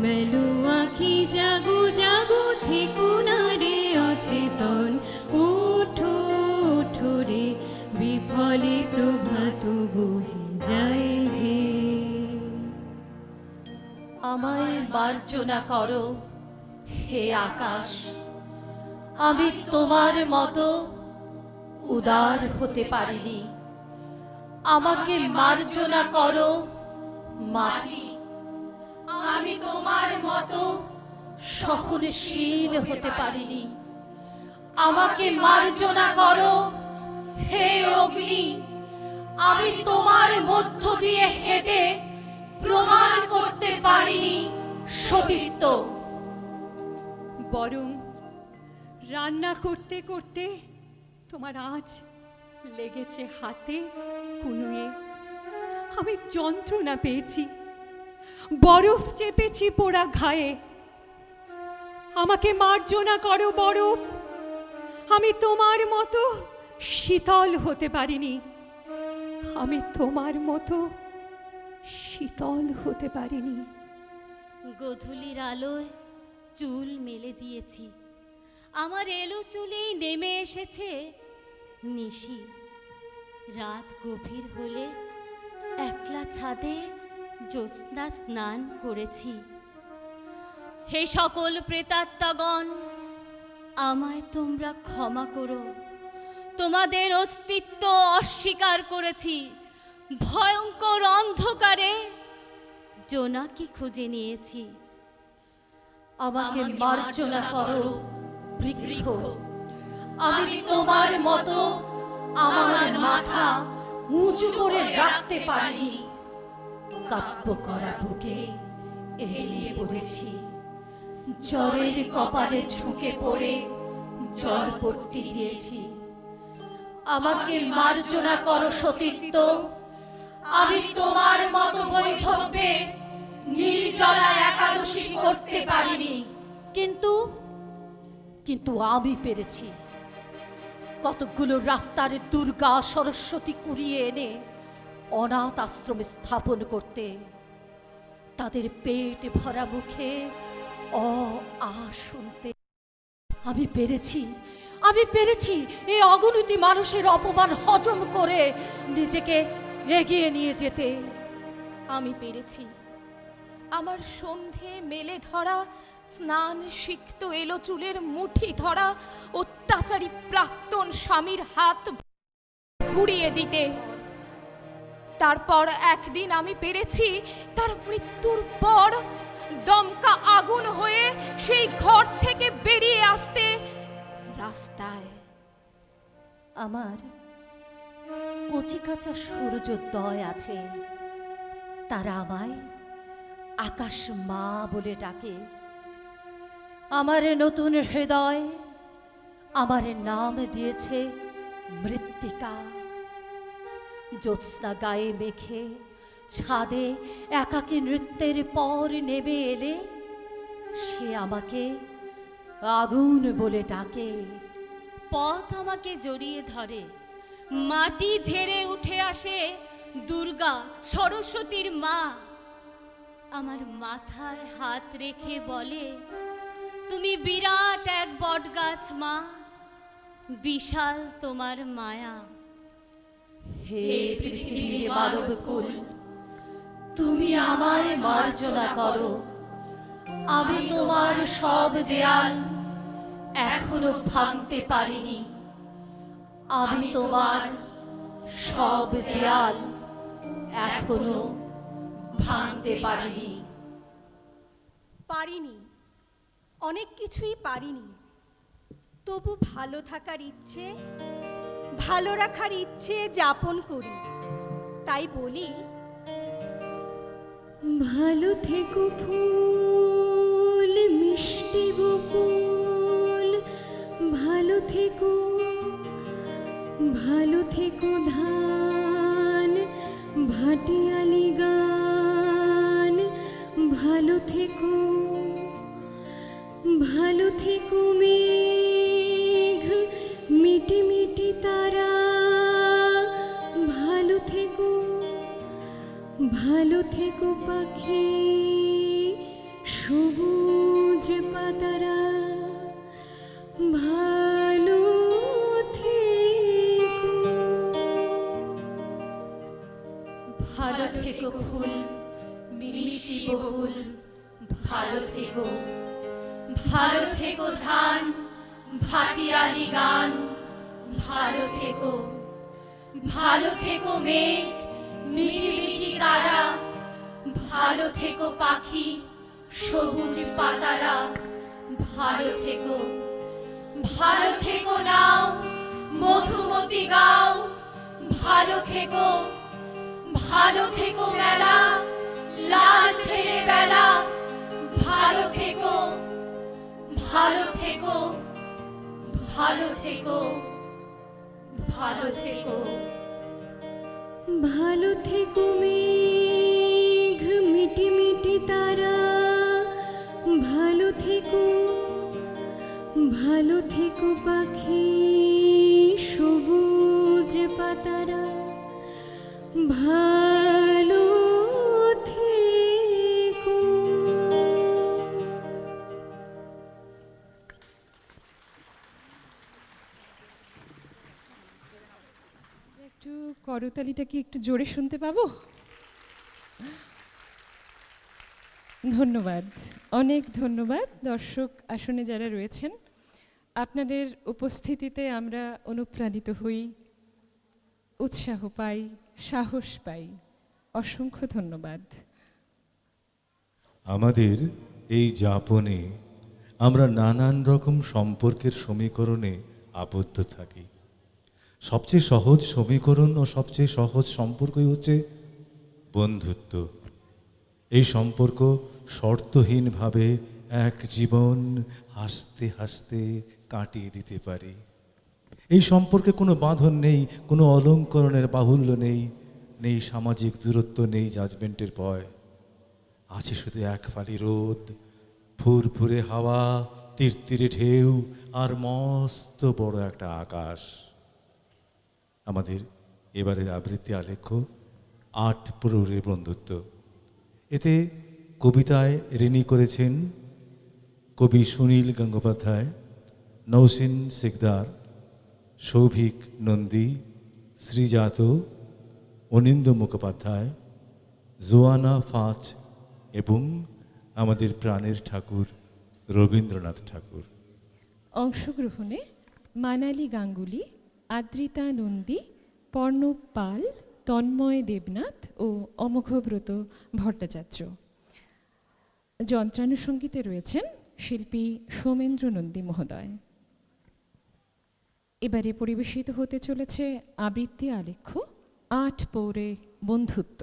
মেলো আঁখি জাগো জাগো থেকো না রে অচেতন। ওঠো ওঠো রে বিফলে প্রভাত বহে যায় যে। আমায় মার্জনা করো হে আকাশ, আমি তোমার মতো উদার হতে পারিনি। আমাকে মার্জনা করো মাটি, আমি তোমার মতো সহনশীল হতে পারিনি। আমাকে মার্জনা করো হে অগ্নি, আমি তোমার মধ্য দিয়ে হেঁটে প্রমাণ করতে পারিনি সতীত্ব। বরং রান্না করতে করতে তোমার আঁচ লেগেছে হাতে কুনুয়ে, আমি যন্ত্রণা পেয়েছি, বরফ চেপেছি পোড়া ঘায়ে। আমাকে মার্জনা করো বরফ, আমি তোমার মতো শীতল হতে পারিনি। আমি তোমার মতো শীতল হতে পারিনি। গোধূলির আলোয় চুল মেলে দিয়েছি, আমার এলো চুলেই নেমে এসেছে নিশি। রাত গভীর হলে একলা ছাদে জ্যোৎস্না স্নান করেছি। হে সকল প্রেতাত্মাগণ, আমায় তোমরা ক্ষমা করো, তোমাদের অস্তিত্ব অস্বীকার করেছি। ভয়ঙ্কর অন্ধকারে জোনাকি খুঁজে নিয়েছি। আমাকে মার্জনা করো বৃক্ষ, আমি তোমার মতো আমার মাথা উঁচু করে রাখতে পারিনি। কাব্য করা বুকে এলিয়ে পড়েছি, জ্বরের কপালে ঝুঁকে পড়ে জলপট্টি দিয়েছি। আমাকে মার্জনা করো সতীত্ব, আমি তোমার মতো বৈধব্যে নির্জলা একাদশী করতে পারিনি, কিন্তু কিন্তু আমি পেরেছি কতগুলো রাস্তার দুর্গা সরস্বতী কুড়িয়ে এনে অনাথ আশ্রমে স্থাপন করতে, তাদের পেট ভরা মুখে আ শুনতে। আমি পেরেছি এই অগণিত মানুষের অপমান হজম করে নিজেকে এগিয়ে নিয়ে যেতে। আমি পেরেছি আমার সন্ধে মেলে ধরা, স্নান সিক্ত এলো চুলের মুঠি ধরা অত্যাচারী প্রাক্তন স্বামীর হাত গুড়িয়ে দিতে। তারপর একদিন আমি পেরেছি তার মৃত্যুর পর দমকা আগুন হয়ে সেই ঘর থেকে বেরিয়ে আসতে রাস্তায়। আমার কচিকাঁচা সূর্যোদয় আছে, তারা আমায় আকাশ মা বলে ডাকে। আমার নতুন হৃদয় আমার নাম দিয়েছে মৃত্তিকা। জ্যোৎস্না গায়ে মেখে ছাদে একাকী নৃত্যের পর নেমে এলে সে আমাকে আগুন বলে ডাকে। পথ আমাকে জড়িয়ে ধরে, মাটি ঝেড়ে উঠে আসে দুর্গা সরস্বতীর মা। আমার মাথার হাত রেখে বলে, তুমি বিরাট এক বটগাছ মা, বিশাল তোমার মায়া। হে পৃথিবীর মানবকুল, তুমি আমায় মার্জনা করো। আমি তোমার সব দেয়াল এখনো ভাঙতে পারিনি। আমি তোমার সব দেয়াল এখনো ভাঙতে পারিনি। পারিনি, অনেক কিছুই পারিনি, তবু ভালো থাকার ইচ্ছে, ভালো রাখার ইচ্ছে যাপন করি। তাই বলি, ভালো থেকো ফুল মিষ্টি বকুল, ভালো থেকো, ভালো থেকো ধান ভাটিয়ালি গান, ভালো থেকো, ভালো থেকো মেঘ মিটি মিটি তারা, ভালো থেকো, ভালো থেকো পাখি সবুজ পাতারা, ভালো থেকো। ভালো থেকো ফুল মিষ্টি বহুল, ভালো থেকো, ভালো থেকো ধান ভাটিয়ালি গান, ভালো থেকো, ভালো থেকো মেঘ মিটি মিটি তারা, ভালো থেকো পাখি সবুজ পাতারা, ভালো থেকো, ভালো থেকো নাও মধুমতি গাও, ভালো থেকো, ভালো থেকো মেলা লাল ছেড়ে বেলা, ভালো থেকো, ভালো থেকো, ভালো থেকো, ভালো থেকো। ভালো থেকো মেঘ মিটি মিটি তারা, ভালো থেকো, ভালো থেকো পাখি সবুজ পাতারা, ভালো থেকো। একটু করতালিটা কি একটু জোরে শুনতে পাবো? ধন্যবাদ, অনেক ধন্যবাদ। দর্শক আসনে যারা রয়েছেন, আপনাদের উপস্থিতিতে আমরা অনুপ্রাণিত হই, উৎসাহ পাই, সাহস পাই। অসংখ্য ধন্যবাদ। আমাদের এই যাপনে আমরা নানান রকম সম্পর্কের সমীকরণে আবদ্ধ থাকি। সবচেয়ে সহজ সমীকরণ ও সবচেয়ে সহজ সম্পর্কই হচ্ছে বন্ধুত্ব। এই সম্পর্ক শর্তহীনভাবে এক জীবন হাসতে হাসতে কাটিয়ে দিতে পারি। এই সম্পর্কে কোনো বাঁধন নেই, কোনো অলঙ্করণের বাহুল্য নেই, নেই সামাজিক দূরত্ব, নেই জাজমেন্টের ভয়। আছে শুধু এক ফালি রোদ, ফুরফুরে হাওয়া, তীরে ঢেউ আর মস্ত বড় একটা আকাশ। আমাদের এবারের আবৃত্তি আলেখ্য 8 প্রহরের বন্ধুত্ব। এতে কবিতায় ঋণী করেছেন কবি সুনীল গঙ্গোপাধ্যায়, নৌসিন সিকদার, সৌভিক নন্দী, শ্রীজাত, অনিন্দ্য মুখোপাধ্যায়, জোয়ানা ফাঁচ এবং আমাদের প্রাণের ঠাকুর রবীন্দ্রনাথ ঠাকুর। অংশগ্রহণে মানালি গাঙ্গুলি, আদ্রিতা নন্দী, পর্ণব পাল, তন্ময় দেবনাথ ও অমোঘব্রত ভট্টাচার্য। যন্ত্রানুসঙ্গীতে রয়েছেন শিল্পী সৌমেন্দ্র নন্দী মহোদয়। এবারে পরিবেশিত হতে চলেছে আবৃত্তি আলেখ্য 8 পৌরে বন্ধুত্ব।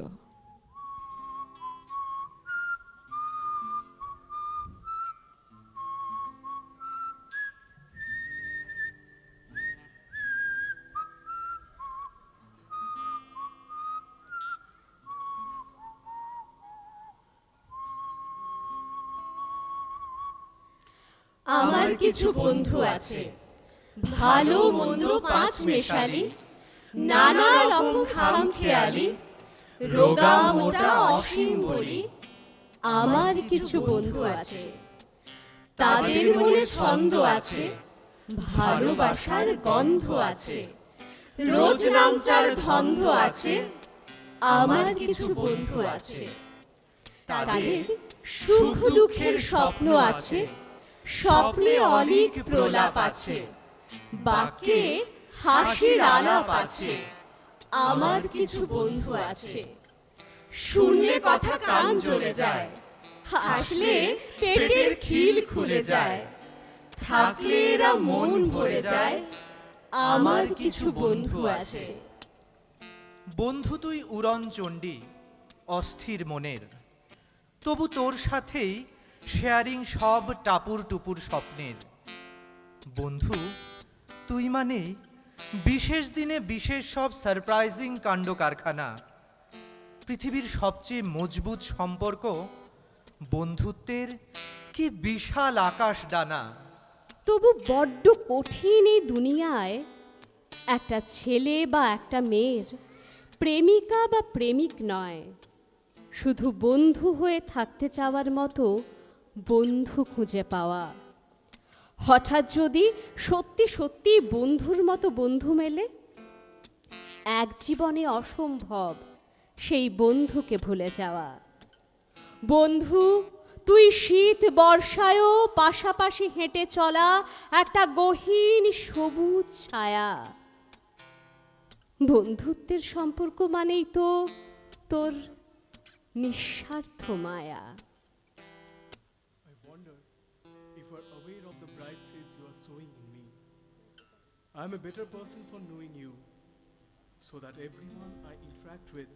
আমার কিছু বন্ধু আছে, ভালো মন্দ পাঁচ মেশালি, নানা রকম খামখেয়ালি, রোগা মোটা অসীম বলি। আমার কিছু বন্ধু আছে, তাদের মনে ছন্দ আছে, ভালোবাসার গন্ধ আছে, রোজ নামচার ধন্ধ আছে। আমার কিছু বন্ধু আছে, তাদের সুখ দুঃখের স্বপ্ন আছে, স্বপ্নে অনেক প্রলাপ আছে, বাক্যে হাসির আলাপ আছে। আমার কিছু বন্ধু আছে, শুনলে কথা কান জ্বলে যায়, হাসলে পেটের খিল খুলে যায়, থাকলে এরা মন ভরে যায়। আমার কিছু বন্ধু আছে। বন্ধু তুই উড়ন চণ্ডী, অস্থির মনের, তবু তোর সাথেই শেয়ারিং সব টাপুর টুপুর স্বপ্নের। বন্ধু তুই মানেই বিশেষ দিনে বিশেষ সব সারপ্রাইজিং কাণ্ড কারখানা। পৃথিবীর সবচেয়ে মজবুত সম্পর্ক বন্ধুত্বের কি বিশাল আকাশ ডানা। তবু বড্ড কঠিন এই দুনিয়ায় একটা ছেলে বা একটা মেয়ের প্রেমিকা বা প্রেমিক নয়, শুধু বন্ধু হয়ে থাকতে চাওয়ার মতো বন্ধু খুঁজে পাওয়া। হঠাৎ যদি সত্যি সত্যি বন্ধুর মতো বন্ধু মেলে, এক জীবনে অসম্ভব সেই বন্ধুকে ভুলে যাওয়া। বন্ধু তুই শীত বর্ষায়ও পাশাপাশি হেঁটে চলা একটা গহীন সবুজ ছায়া। বন্ধুত্বের সম্পর্ক মানেই তো তোর নিঃস্বার্থ মায়া। I wonder if you are aware of the bright seeds you are sowing in me. I am a better person for knowing you, so that everyone I interact with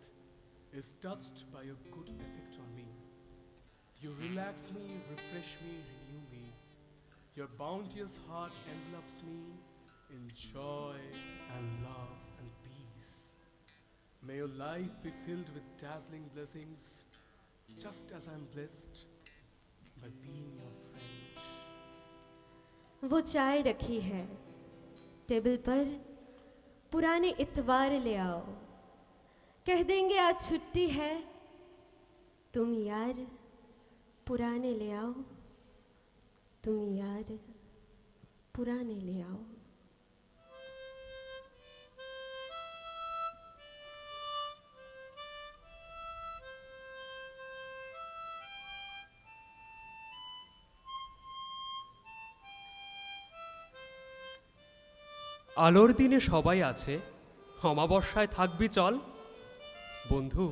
is touched by your good effect on me. You relax me, refresh me, renew me. Your bounteous heart envelops me in joy and love and peace. May your life be filled with dazzling blessings, just as I am blessed by being your friend. वो चाय रखी है table पर, पुराने इतवार ले आओ, कह देंगे आज छुट्टी है, तुम यार पुराने ले आओ, तुम यार पुराने ले आओ। আলোর দিনে সবাই আছে, অমাবস্যায় থাকবি চল। বন্ধু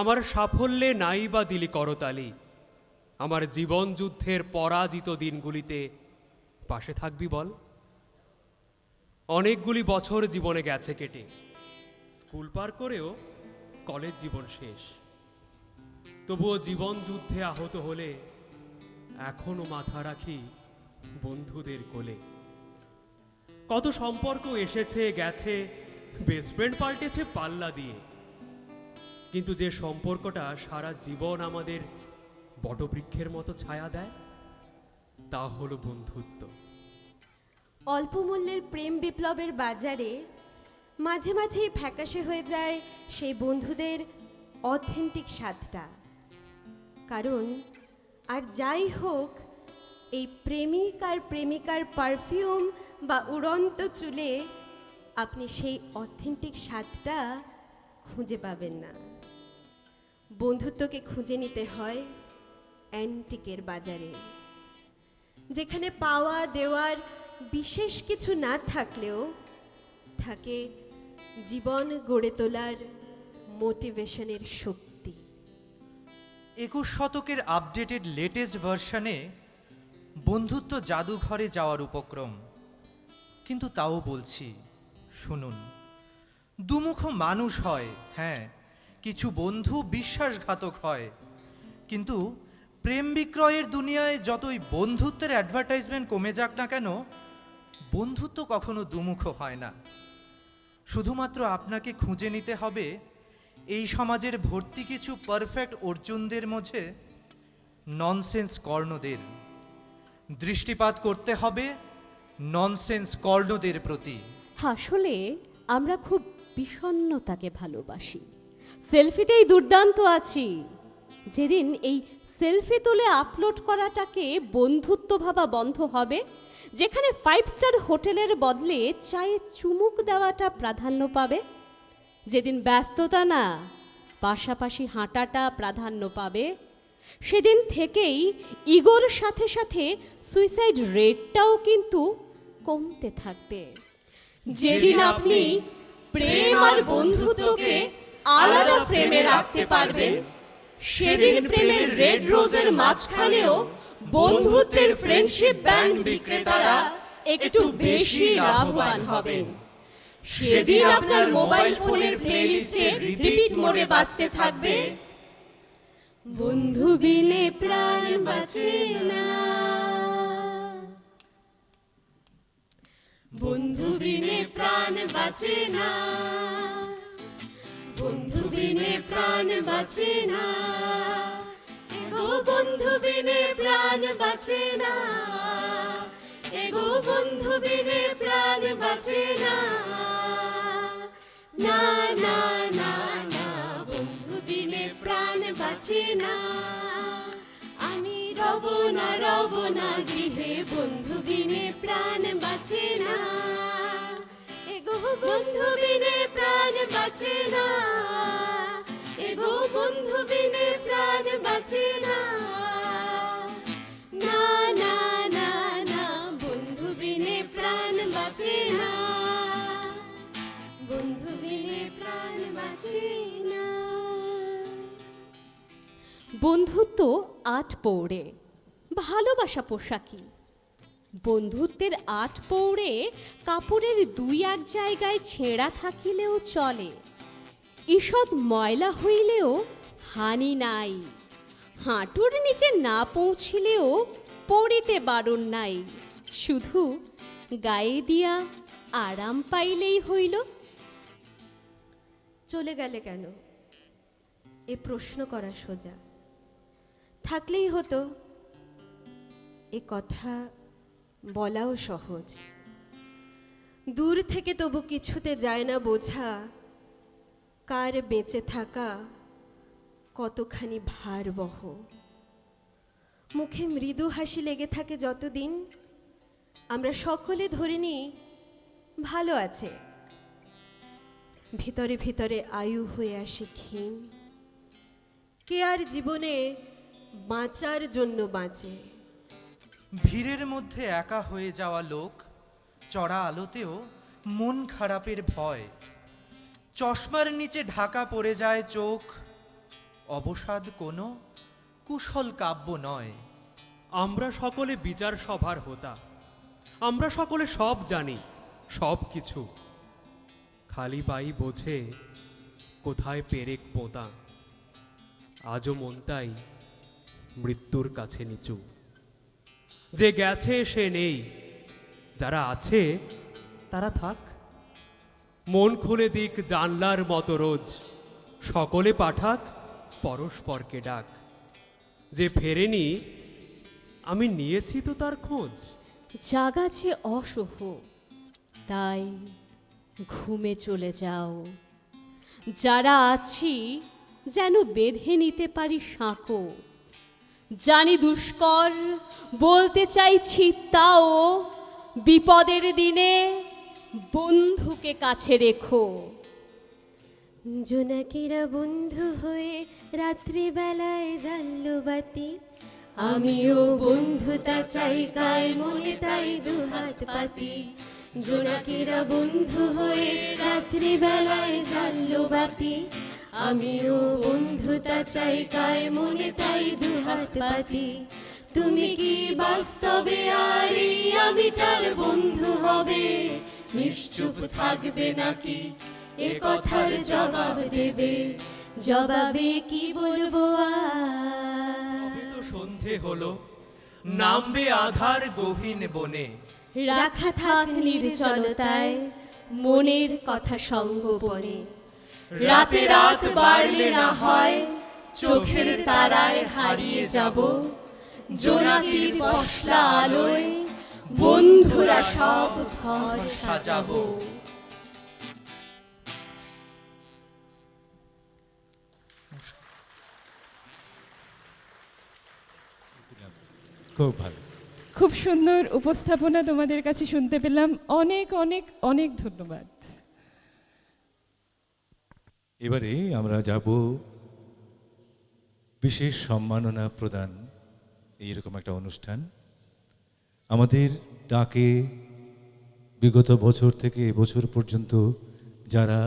আমার সাফল্যে নাই বা দিলি করতালি, আমার জীবন যুদ্ধের পরাজিত দিনগুলিতে পাশে থাকবি বল। অনেকগুলি বছর জীবনে গেছে কেটে, স্কুল পার করেও কলেজ জীবন শেষ। তবুও জীবন যুদ্ধে আহত হলে এখনো মাথা রাখি বন্ধুদের কোলে। কত সম্পর্ক এসেছে গেছে, বেস্ট ফ্রেন্ড পাল্টেছে পাল্লা দিয়ে, কিন্তু যে সম্পর্কটা সারা জীবন আমাদের বটবৃক্ষের মতো ছায়া দেয় তা হলো বন্ধুত্ব। অল্প মূল্যের প্রেম বিপ্লবের বাজারে মাঝে মাঝেই ফ্যাকাশে হয়ে যায় সেই বন্ধুদের অথেন্টিক স্বাদটা। কারণ আর যাই হোক, এই প্রেমিক আর প্রেমিকার পারফিউম বা উড়ন্ত চুলে আপনি সেই অথেন্টিক স্বাদটা খুঁজে পাবেন না। বন্ধুত্বকে খুঁজে নিতে হয় অ্যান্টিকের বাজারে, যেখানে পাওয়া দেওয়ার বিশেষ কিছু না থাকলেও থাকে জীবন গড়ে তোলার মোটিভেশনের শক্তি। 21 শতকের আপডেটেড লেটেস্ট ভার্সনে বন্ধুত্ব জাদুঘরে যাওয়ার উপক্রম। কিন্তু তাও বলছি, শুনুন, দুমুখ মানুষ হয়, হ্যাঁ, কিছু বন্ধু বিশ্বাসঘাতক হয়, কিন্তু প্রেম বিক্রয়ের দুনিয়ায় যতই বন্ধুত্বের অ্যাডভার্টাইজমেন্ট কমে যাক না কেন, বন্ধুত্ব কখনো দুমুখ হয় না। শুধুমাত্র আপনাকে খুঁজে নিতে হবে এই সমাজের ভর্তি কিছু পারফেক্ট অর্জুনদের মধ্যে ননসেন্স কর্ণদের। দৃষ্টিপাত করতে হবে ননসেন্স কর্ণদের প্রতি। আসলে আমরা খুব বিষণ্ণতাকে ভালোবাসি, সেলফিতেই দুর্দান্ত আছি। যেদিন এই সেলফি তুলে আপলোড করাটাকে বন্ধুত্ব ভাবা বন্ধ হবে, যেখানে 5 স্টার হোটেলের বদলে চায়ে চুমুক দেওয়াটা প্রাধান্য পাবে, যেদিন ব্যস্ততা না পাশাপাশি হাঁটাটা প্রাধান্য পাবে, সেদিন থেকেই ইগোর সাথে সাথে সুইসাইড রেটটাও কিন্তু কমতে থাকবে। যেদিন আপনি প্রেম আর বন্ধুত্বকে আলাদা ফ্রেমে রাখতে পারবেন, সেদিন প্রেমের রেড রোজের মাঝখানেও বন্ধুত্বের ফ্রেন্ডশিপ ব্যান্ড বিক্রেতারা একটু বেশি লাভবান হবেন। সেদিন আপনার মোবাইল ফোনের প্লেলিস্টে রিপিট মোডে বাজতে থাকবে বন্ধু বিনে প্রাণ বাঁচে না, বন্ধু বিনে প্রাণ বাঁচে না, বন্ধু বিনে প্রাণ বাঁচে না, এগো বন্ধু বিনে প্রাণ বাঁচে না, এগো বন্ধু বিনে প্রাণ বাঁচে না, না না না না, বন্ধু বিনে প্রাণ বাঁচে না, আমি রব না গৃহে, বন্ধু বিনে প্রাণ বাঁচে না, এগো বন্ধু বিনে প্রাণ বাঁচে না, এগো বন্ধু বিনে প্রাণ বাঁচে না, না না না না, বন্ধু বিনে প্রাণ বাঁচে না, বন্ধু বিনে প্রাণ বাঁচে না। বন্ধুত্ব আট পৌড়ে, ভালোবাসা পোশাকি। বন্ধুত্বের আট পৌড়ে কাপড়ের 2-1 জায়গায় ছেঁড়া থাকিলেও চলে, ঈষৎ ময়লা হইলেও হানি নাই, হাঁটুর নিচে না পৌঁছিলেও পড়িতে বারণ নাই, শুধু গায়ে দিয়া আরাম পাইলেই হইল। চলে গেলে কেন, এ প্রশ্ন করা সোজা। থাকলেই হতো, এ কথা বলাও সহজ। দূর থেকে তবু কিছুতে যায় না বোঝা, কার বেঁচে থাকা কতখানি ভারবহ। মুখে মৃদু হাসি লেগে থাকে যতদিন, আমরা সকলে ধরে নিই ভালো আছে, ভিতরে ভিতরে আয়ু হয়ে আসে ক্ষীণ। কে আর জীবনে বাঁচার জন্য বাঁচে? ভিড়ের মধ্যে একা হয়ে যাওয়া লোক, চড়া আলোতেও মন খারাপের ভয়, চশমার নিচে ঢাকা পড়ে যায় চোখ, অবসাদ কোনো কুশল কাব্য নয়। আমরা সকলে বিচার সভার হোতা, আমরা সকলে সব জানি, সব কিছু, খালি পাই বোঝে কোথায় পেরেক পোঁতা, আজও মনটাই মৃত্যুর কাছে নিচু। যে গেছে সে নেই, যারা আছে তারা থাক। মন খুলে দিক জানলার মতো রোজ, সকলে পাঠাক পরস্পরকে ডাক। যে ফেরেনি আমি নিয়েছি তো তার খোঁজ। জাগা যে অশুভ, তাই ঘুমে চলে যাও। যারা আছি যেন বেঁধে নিতে পারি সাঁকো। জানি দুষ্কর, বলতে চাইছি তাও, বিপদের দিনে বন্ধুকে কাছে রেখো। জোনাকিরা বন্ধু হয়ে রাত্রিবেলায় জ্বাললো বাতি, আমিও বন্ধুতা চাই গায়ে মনে তাই দুহাত পাতি। জোনাকিরা বন্ধু হয়ে রাত্রিবেলায় জ্বাললো বাতি, আমিও বন্ধুতা চাই গায়ে মনে তাই দুহাত পাতি। তুমি কি বাস্তবে আর এই আমিটার বন্ধু হবে? নিশ্চুপ থাকবে নাকি এ কথার জবাব দেবে? জবাবে কি বলবো আর? তো সন্ধে হলো, নামবে আধার গহীন বনে। রাখা থাক নির্জনতায় মনের কথা সঙ্গোপনে। রাতে রাত বাড়লে না হয় চোখের তারায় হারিয়ে যাব। জোনাকির পশলা আলোয় বন্ধুরা সব ঘর সাজাবো। খুব ভালো। খুব সুন্দর উপস্থাপনা তোমাদের কাছে শুনতে পেলাম। অনেক অনেক অনেক ধন্যবাদ। এবারে আমরা যাব বিশেষ সম্মাননা প্রদান, এইরকম একটা অনুষ্ঠান। আমাদের ডাকে বিগত বছর থেকে এবছর পর্যন্ত যারা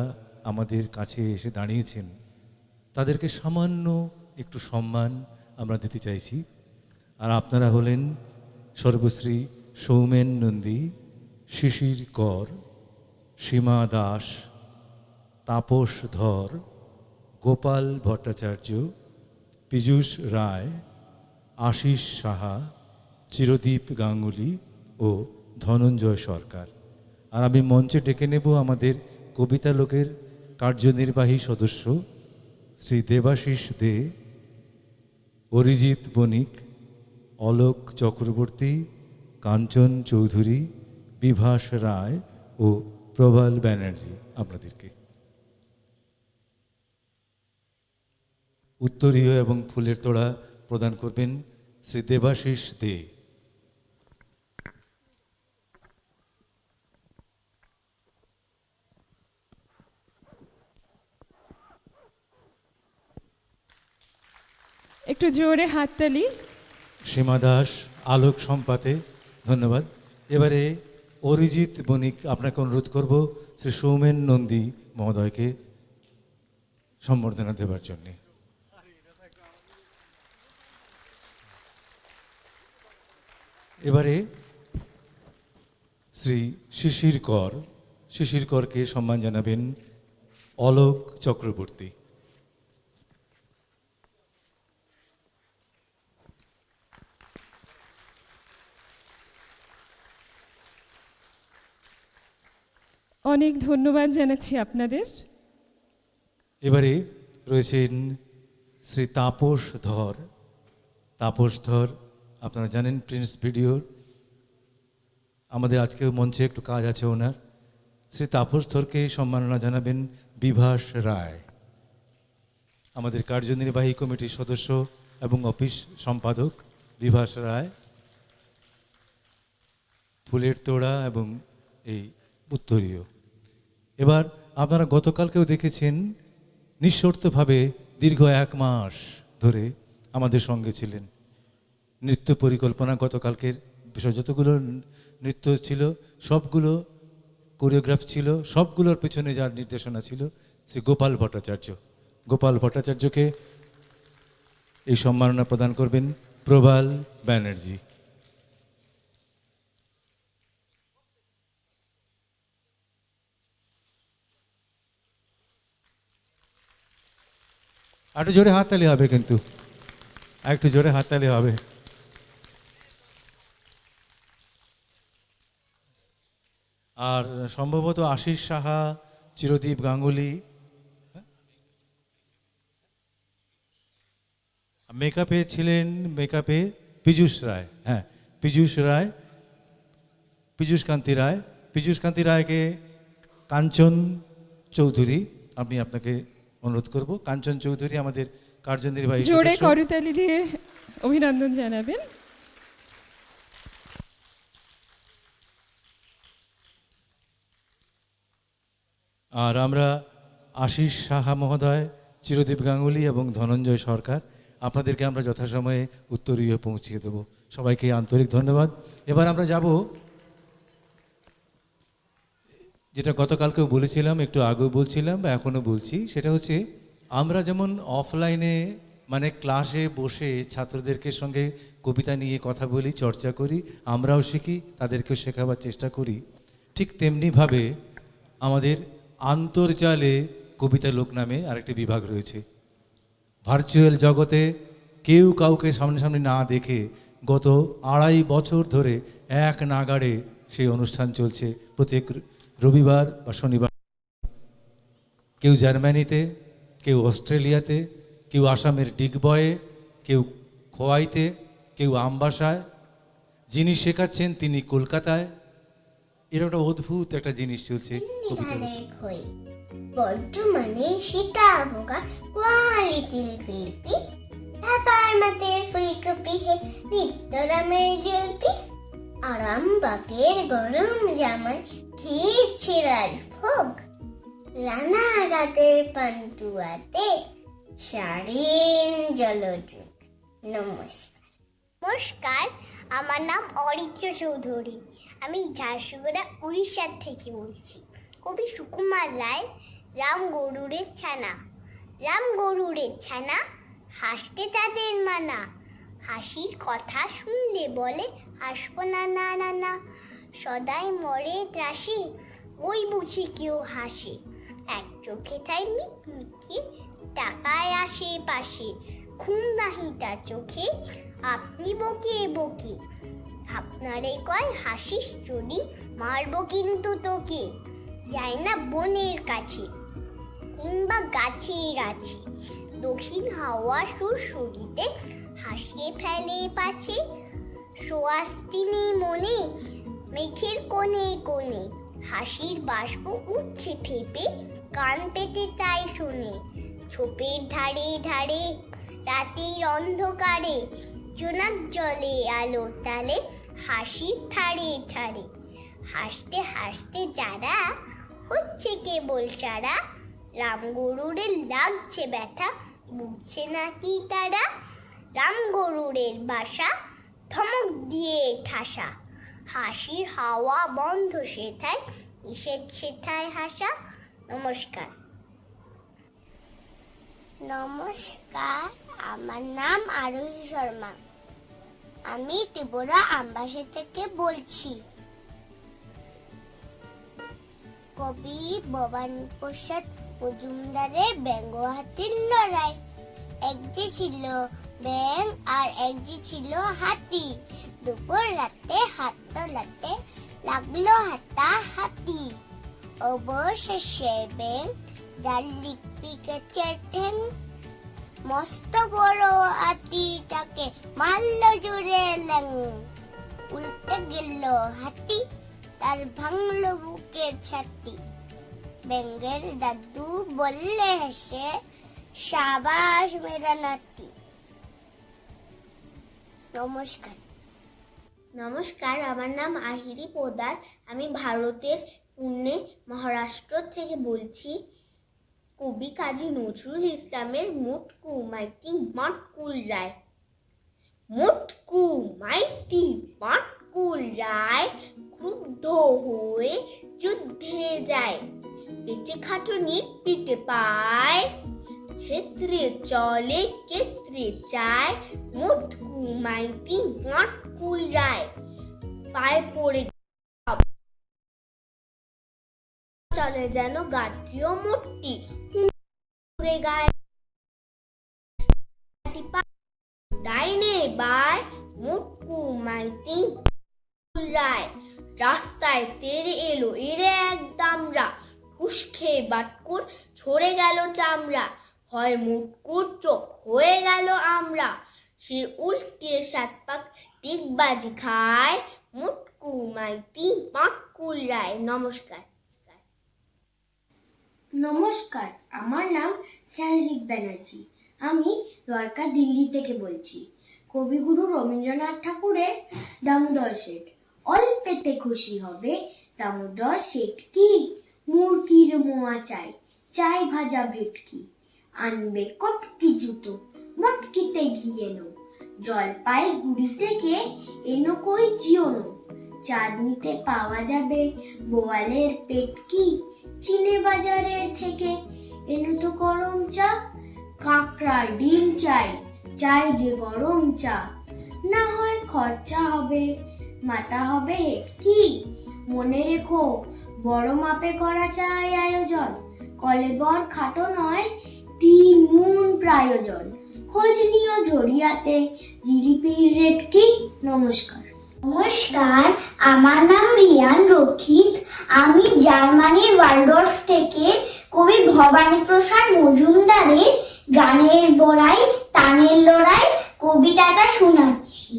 আমাদের কাছে এসে দাঁড়িয়েছেন তাদেরকে সামান্য একটু সম্মান আমরা দিতে চাইছি। আর আপনারা হলেন সর্বশ্রী সৌমেন নন্দী, শিশির কর, সীমা দাস, তাপস ধর, গোপাল ভট্টাচার্য, পীযূষ রায়, আশিস সাহা, চিরদীপ গাঙ্গুলি ও ধনঞ্জয় সরকার। আর আমি মঞ্চে ডেকে নেব আমাদের কবিতা লোকের কার্যনির্বাহী সদস্য শ্রী দেবাশিস দে, অরিজিৎ বণিক, অলোক চক্রবর্তী, কাঞ্চন চৌধুরী, বিভাস রায় ও প্রবাল ব্যানার্জি। আপনাদেরকে উত্তরীয় এবং ফুলের তোড়া প্রদান করবেন শ্রী দেবাশিস দে। একটু জোরে হাততালি। সীমা দাস আলোক সম্পাতে, ধন্যবাদ। এবারে অরিজিৎ বণিক, আপনাকে অনুরোধ করব শ্রী সৌমেন নন্দী মহোদয়কে সম্বর্ধনা দেবার জন্যে। এবারে শ্রী শিশির কর, শিশির করকে সম্মান জানাবেন অলোক চক্রবর্তী। অনেক ধন্যবাদ জানাচ্ছি আপনাদের। এবারে রয়েছেন শ্রী তাপস ধর। তাপস ধর আপনারা জানেন প্রিন্স ভিডিওর, আমাদের আজকে মঞ্চে একটু কাজ আছে ওনার। শ্রী তাপস ধরকে সম্মাননা জানাবেন বিভাস রায়, আমাদের কার্যনির্বাহী কমিটির সদস্য এবং অফিস সম্পাদক বিভাস রায়। ফুলের তোড়া এবং এই উত্তরীয়। এবার আপনারা গতকালকেও দেখেছেন নিঃশর্তভাবে দীর্ঘ 1 মাস ধরে আমাদের সঙ্গে ছিলেন। নৃত্য পরিকল্পনা গতকালকের বিষয় যতগুলো নৃত্য ছিল সবগুলো কোরিওগ্রাফ ছিল, সবগুলোর পেছনে যার নির্দেশনা ছিল শ্রী গোপাল ভট্টাচার্য। গোপাল ভট্টাচার্যকে এই সম্মাননা প্রদান করবেন প্রবাল ব্যানার্জি। একটু জোরে হাততালি হবে, কিন্তু একটু জোরে হাততালি হবে। আর সম্ভবত আশিস সাহা, চিরদীপ গাঙ্গুলি, মেকআপে ছিলেন পীযূষ রায়, হ্যাঁ পীযূষ কান্তি রায়কে কাঞ্চন চৌধুরী, আমি আপনাকে অনুরোধ করব, কাঞ্চন চৌধুরী আমাদের কার্যনির্বাহী জোরে সদস্য। করতালি দিয়ে অভিনন্দন জানাবেন। আর আমরা আশিস সাহা মহোদয়, চিরদীপ গাঙ্গুলি এবং ধনঞ্জয় সরকার, আপনাদেরকে আমরা যথাসময়ে উত্তরীয় পৌঁছিয়ে দেব। সবাইকে আন্তরিক ধন্যবাদ। এবার আমরা যাব, যেটা গতকালকেও বলেছিলাম, একটু আগেও বলছিলাম বা এখনও বলছি, সেটা হচ্ছে আমরা যেমন অফলাইনে মানে ক্লাসে বসে ছাত্রদেরকে সঙ্গে কবিতা নিয়ে কথা বলি, চর্চা করি, আমরাও শিখি, তাদেরকেও শেখাবার চেষ্টা করি, ঠিক তেমনিভাবে আমাদের আন্তর্জালে কবিতা লোক নামে আরেকটি বিভাগ রয়েছে। ভার্চুয়াল জগতে কেউ কাউকে সামনাসামনি না দেখে গত 2.5 বছর ধরে এক নাগাড়ে সেই অনুষ্ঠান চলছে প্রত্যেক রবিবার বা শনিবার। কেউ জার্মানিতে, কেউ অস্ট্রেলিয়াতে, কেউ আসামের ডিগবয়ে, কেউ খোয়াইতে, কেউ আমবাসায়। যিনি শেখাচ্ছেন তিনি কলকাতায়। এরকম একটা অদ্ভুত একটা জিনিস চলছে কবিতা। বর্তমানে শেখাবো কোয়ালিটির শিল্পী, ঢাকার মাতের ফুলকপি হে নিত্যরামের জলপি, আরামবাগের গরম জামাই খেয়েছে রাজভোগ, রানাঘাটের পান্তুয়াতে সারেন জলযোগ। নমস্কার, আমার নাম অরিত্র চৌধুরী। আমি ঝারসুগুড়া উড়িষ্যা থেকে বলছি। কবি সুকুমার রায়, রাম গরুড়ের ছানা, হাসতে তাদের মানা, হাসির কথা শুনলে বলে হাসবো না না না না, সদাই মরে ত্রাসে ওই বুঝি কেউ হাসে, এক চোখে তাই মিটমিটকে টাকায় আশেপাশে, ঘুম নাহি তার চোখে আপনি বকে বকে, আপনারে কয় হাসিস যদি মারবো কিন্তু তোকে, যায় না বনের কাছে কিংবা গাছে গাছে, দক্ষিণ হাওয়া সুরসুরিতে হাসিয়ে ফেলে পাছে, সোয়াস্তিনি মনে মেঘের কোণে কোণে, হাসির বাষ্প উঠছে ফেপে কান পেতে তাই শোনে, ছোপের ধারে ধারে রাতের অন্ধকারে, জোনাক জলে আলোর তালে হাসির ঠারে ঠারে, হাসতে হাসতে যারা হচ্ছে কেবল সারা, রাম গরুড়ের লাগছে ব্যথা বুঝছে নাকি তারা, রাম গরুড়ের বাসা ধমক দিয়ে ঠাসা, হাসির হাওয়া বন্ধ সেথায় নিষেধ সেথায় হাসা। নমস্কার। আমার নাম আরোহী শর্মা। আমি ত্রিপুরা আমবাসা থেকে বলছি। কবি ভবানী প্রসাদ মজুমদারের ব্যঙ্গ হাতির লড়াই। এক যে ছিল ব্যাং আর এক যে ছিল হাতি, দুপুর রাতে হাত তোলাতে লাগলো হাতা হাতি, অবশেষে ব্যাং যার লিপি গেছে ঠ্যাং, মস্ত বড় হাতিটাকে মারল জোরে ল্যাং, উল্টে গেল হাতি তার ভাঙলো বুকের ছাতি, ব্যাঙের দাদু বললে হেসে সাবাস মেরা নাতি। নমস্কার, আমার নাম আহিরি পোদার। আমি ভারতের পুনে মহারাষ্ট্র থেকে বলছি। কবি কাজী নজরুল ইসলামের মুটকু মাইতি মাটকুল রায়। মুটকু মাইতি মাটকুল রায় ক্রুদ্ধ হয়ে যুদ্ধে যায়, পেটে খাটুনি পিঠে পায়, ক্ষেত্রে চলে ক্ষেত্রে যায়, মুটকু মাইতি মাটকুল রায় পায়ে পড়ে চলে যেন গাঠিও মূর্তি, গায়ে ডাইনে বাই মুটকু মাইতি রায় রাস্তায় তেরে এলো এরে এক দামড়া, হুস খেয়ে বাটকুর ছড়ে গেল চামড়া, হয় মুটকুর চোখ হয়ে গেল আমরা, সে উল্টে সাত পাক টিকবাজি খায়, মুটকু মাইতি পাঁকুল রায়। নমস্কার। নমস্কার, আমার নাম শ্যামজিৎ ব্যানার্জি। আমি দ্বারকা, দিল্লি থেকে বলছি। কবিগুরু রবীন্দ্রনাথ ঠাকুরের দামোদর শেঠ। অল্পেতে খুশি হবে দামোদর শেঠ কি, মুরগির মোয়া চাই, চাই ভাজা ভেটকি, আনবে কটকি জুতো, মটকিতে ঘি এনো, জলপাইগুড়ি থেকে এনো কই জিওনো, চাঁদনিতে পাওয়া যাবে বোয়ালের পেটকি, চিনে বাজারের থেকে এনো তো গরম চা, কাঁকড়ার ডিম চাই, চাই যে গরম চা, না হয় খরচা হবে, মাথা হবে কি, মনে রেখো বড় মাপে করা চাই আয়োজন, কলেবর খাটো নয় 3 মুন প্রয়োজন, খোঁজ নিও জড়িয়াতে জিডিপির রেট কি। নমস্কার। নমস্কার, আমার নাম রিয়ান রক্ষিত। আমি জার্মানির ওয়ালডর্ফ থেকে কবি ভবানীপ্রসাদ মজুমদারের গানের বড়াই তানের লড়াই কবিতাটা শোনাচ্ছি।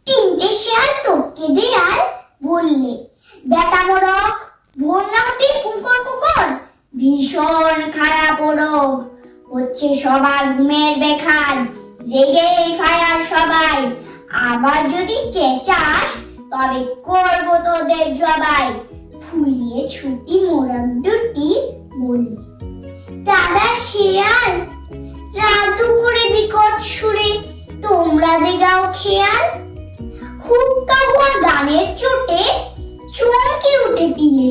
3টে শেয়াল টপকে দেয়াল বললে, বেটা মোরক ভোর না হতে কুকর কুকর, ভীষণ খারাপ রোগ হচ্ছে সবার ঘুমের বেখাল, রেগে ফায়ার সবাই, আবার যদি চেঁচাস তবে করব তোদের জবাই। ফুলিয়ে ছুটি মোরগ দুটি বললে, দাদা শেয়াল রাত দুপুরে বিকট সুরে তোমরা যে গাও খেয়াল, হুক্কা হুয়া গানের চোটে চমকে উঠে পিলে,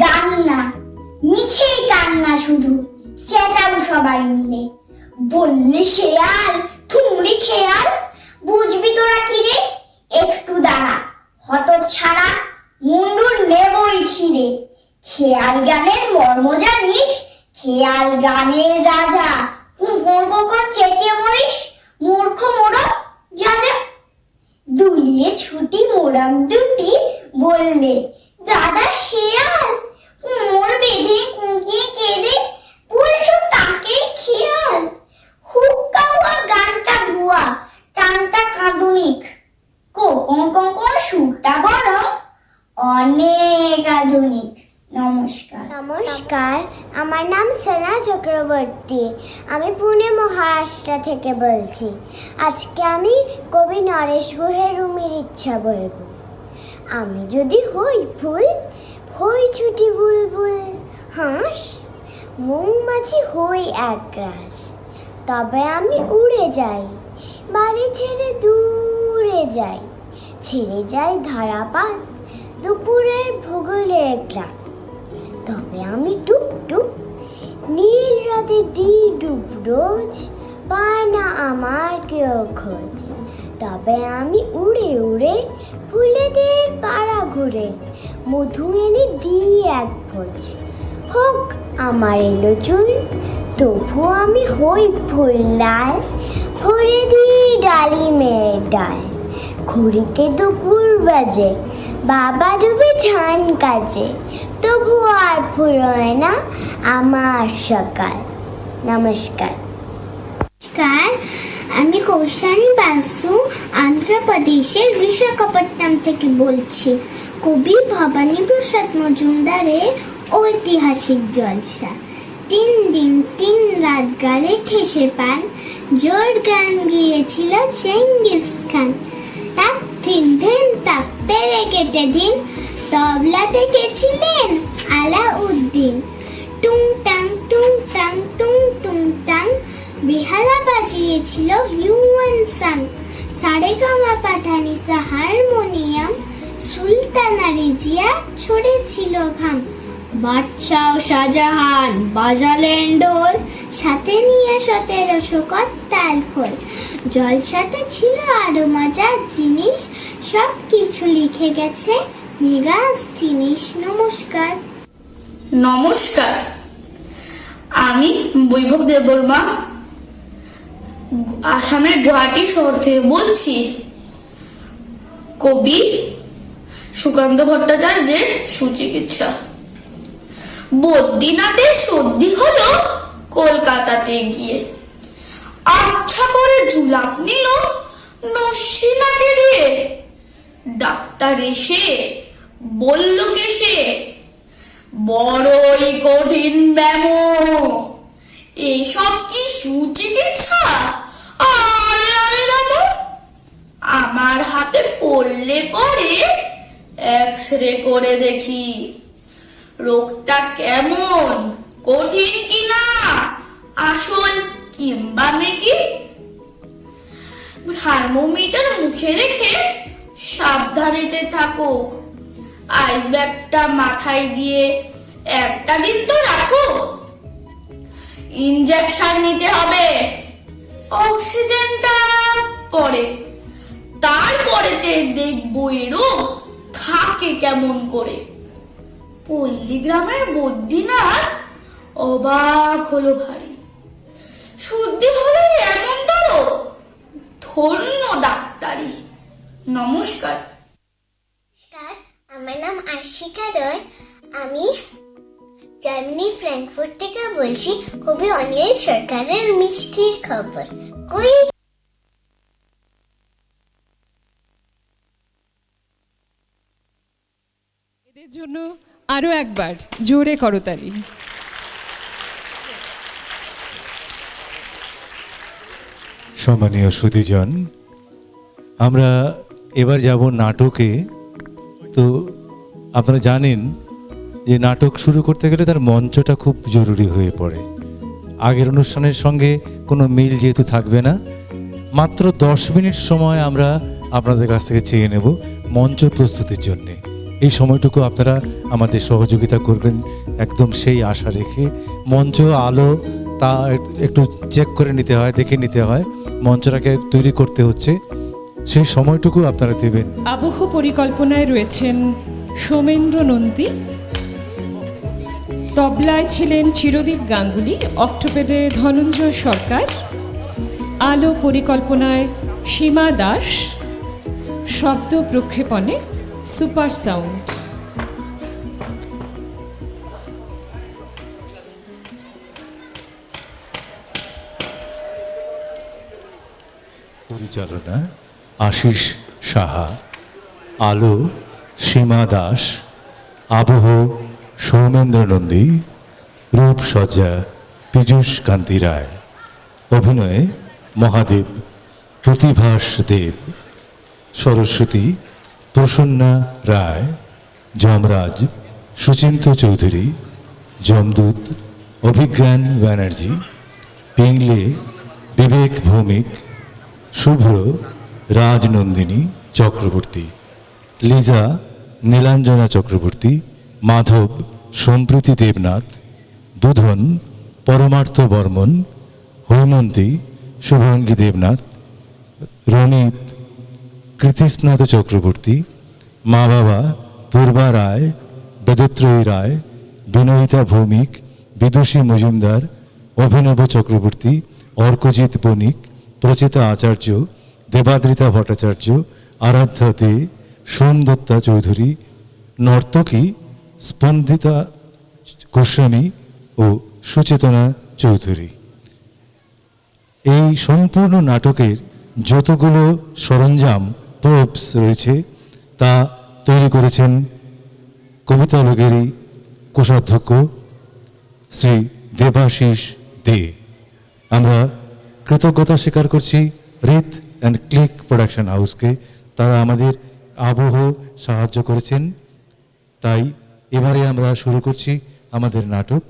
গান না মিছেই কান্না শুধু, চেঁচাও সবাই মিলে। বললে শেয়াল থুমড়ি খেয়াল, বুঝবি তোরা কি রে, একটু দাঁড়া হতক ছাড়া, মুন্ডুর নেবই ছিঁড়ে, খেয়াল গানের মর্ম জানিস, খেয়াল গানের রাজা, কুকুর কুকুর চেঁচিয়ে মরিস, মূর্খ মোরগ যা যা। দুলিয়ে ছুটি মোরগ দুটি বললে, দাদা শেয়াল কোমর বেঁধে কুঁকিয়ে কেঁদে বলছো তাকে খেয়াল, হুক্কা হুয়া গানটা ভুয়া টানটা কাঁদুনিক, কোকন কোকন সুরটা বরং অনেক আধুনিক। নমস্কার। নমস্কার, আমার নাম সেনা চক্রবর্তী। আমি পুনে মহারাষ্ট্র থেকে বলছি। আজকে আমি কবি নরেশ গুহের রুমির ইচ্ছা বলবো। আমি যদি হই ফুল, হই ছুটি বুলবুল হাঁস, মৌমাছি হই একরাশ, তবে আমি উড়ে যাই, বাড়ি ছেড়ে দূরে যাই, ছেড়ে যাই ধারাপাত দুপুরের ভূগোলের ক্লাস, তবে আমি টুপ টুপ নীল রাতে দিই ডুব রোজ, পায় না আমার কেউ খোঁজ, তবে আমি উড়ে উড়ে ফুলেদের পাড়া ঘুরে মধু এনে দিই এক ভোজ। হোক আমার এলো চুল, তবু আমি হই ফুল লাল, ভরে দিই ডালিমের ডাল, ঘড়িতে দুপুর বাজে, বাবা ডুবে ঝান কাজে, তবু আর ফুরোয় না আমার সকাল। নমস্কার। নমস্কার, আমি কৌশানী বাসু অন্ধ্রপ্রদেশের বিশাখাপট্টনম থেকে বলছি। কবি ভবানীপ্রসাদ মজুমদারের ঐতিহাসিক জলসা। 3 দিন 3 রাত গালে ঠেসে পান, জোর গান গিয়েছিল চেঙ্গিস খান। তাক দিন দিন তাকতে কেটে দিন, তবলাতে গেছিলেন আলাউদ্দিন। টুং টাং টুং টাং টুং টুং টাং, বেহালা বাজিয়েছিল হিউমান সাং। সারেগামা পাঠানিসা হারমোনিয়াম, সুলতানা রিজিয়া ছড়েছিল ঘাম। বাদশাহ শাহজাহান বাজালেন ঢোল, সাথে নিয়ে 1700 তাল খোল। জলসাতে ছিল আরো মজার জিনিস, সব কিছু লিখে গেছে মেগাস্তিনিস। নমস্কার। নমস্কার, আমি বৈভব দেববর্মা আসামের গুয়াহাটি শহর থেকে বলছি। কবি সুকান্ত ভট্টাচার্যের সুচিকিৎসা। বদ্রীনাথের সর্দি হলো কলকাতাতে গিয়ে, আচ্ছা করে জুলাপ নিল নস্যিনাকে দিয়ে। ডাক্তার এসে বলল কেসে, বড়ই কঠিন ব্যামো, এসব কি সুচিকিৎসা? আরে আরে রামো, আমার হাতে পড়লে পরে এক্সরে করে দেখি রোগটা কেমন, কঠিন কিনা, আসল কিংবা মেকি। থার্মোমিটার মুখে রেখে সাবধানেতে থাকো, আইস ব্যাগটা মাথায় দিয়ে একটা দিন তো রাখো। ইনজেকশন নিতে হবে, অক্সিজেনটা পরে, তারপরেতে দেখবো এরও থাকে কেমন করে। পল্লীগ্রামের বদ্রীনাথ অবাক হলো ভারী, সর্দি হলে এমন ধরো, ধন্য ডাক্তারি। নমস্কার। নমস্কার, আমার নাম আশিকা রয়। আমি জার্মানি ফ্র্যাঙ্কফুর্ট থেকে বলছি। কবি অনিল সরকারের মিষ্টির খবর। কই এদের জন্য আরো একবার জোরে করতালি। সম্মানীয় সুধীজন, আমরা এবার যাব নাটকে। তো আপনারা জানেন যে নাটক শুরু করতে গেলে তার মঞ্চটা খুব জরুরি হয়ে পড়ে। আগের অনুষ্ঠানের সঙ্গে কোনো মিল যেহেতু থাকবে না, মাত্র 10 মিনিট সময় আমরা আপনাদের কাছ থেকে চেয়ে নেব মঞ্চ প্রস্তুতির জন্যে। এই সময়টুকু আপনারা আমাদের সহযোগিতা করবেন একদম সেই আশা রেখে। মঞ্চ আলো তা একটু চেক করে নিতে হয়, দেখে নিতে হয়, মঞ্চটাকে তৈরি করতে হচ্ছে, সেই সময়টুকু আপনারা দেবেন। আবহ পরিকল্পনায় রয়েছেন সোমেন্দ্র নন্দী, তবলায় ছিলেন চিরদীপ গাঙ্গুলি, অক্টোপেডে ধনঞ্জয় সরকার, আলো পরিকল্পনায় সীমা দাস, শব্দ প্রক্ষেপণে সুপার সাউন্ড। পরিচালনা আশিস সাহা, আলো সীমা দাস, আবহ সৌমেন্দ্র নন্দী, রূপসজ্জা পীযূষ কান্তি রায়, অভিনয়ে মহাদেব প্রতিভাস দেব, সরস্বতী প্রসন্না রায়, যমরাজ সুচিন্ত চৌধুরী, যমদূত অভিজ্ঞান ব্যানার্জি, পিংলে বিবেক ভৌমিক, শুভ্র রাজনন্দিনী চক্রবর্তী, লিজা নীলাঞ্জনা চক্রবর্তী, মাধব সম্প্রীতি দেবনাথ, বুধন পরমার্থ বর্মন, হৈমন্তী শুভাঙ্গী দেবনাথ, রণিত কৃতিস্নাথ চক্রবর্তী, মা বাবা পূর্বা রায়, বেদত্রয়ী রায়, বিনয়িতা ভৌমিক, বিদুষী মজুমদার, অভিনব চক্রবর্তী, অর্কজিৎ বণিক, প্রচিতা আচার্য, দেবাদ্রিতা ভট্টাচার্য, আরাধ্যা দে, সোমদত্তা চৌধুরী, নর্তকী স্পন্দিতা গোস্বামী ও সুচেতনা চৌধুরী। এই সম্পূর্ণ নাটকের যতগুলো সরঞ্জাম প্রপস রয়েছে তা তৈরি করেছেন কবিতা লোগেরী কোষাধ্যক্ষ শ্রী দেবাশিস দে। আমরা কৃতজ্ঞতা স্বীকার করছি রিথ অ্যান্ড ক্লিক প্রোডাকশন হাউসকে, তারা আমাদের আবহ সাহায্য করেছেন। তাই এবারে আমরা শুরু করছি আমাদের নাটক।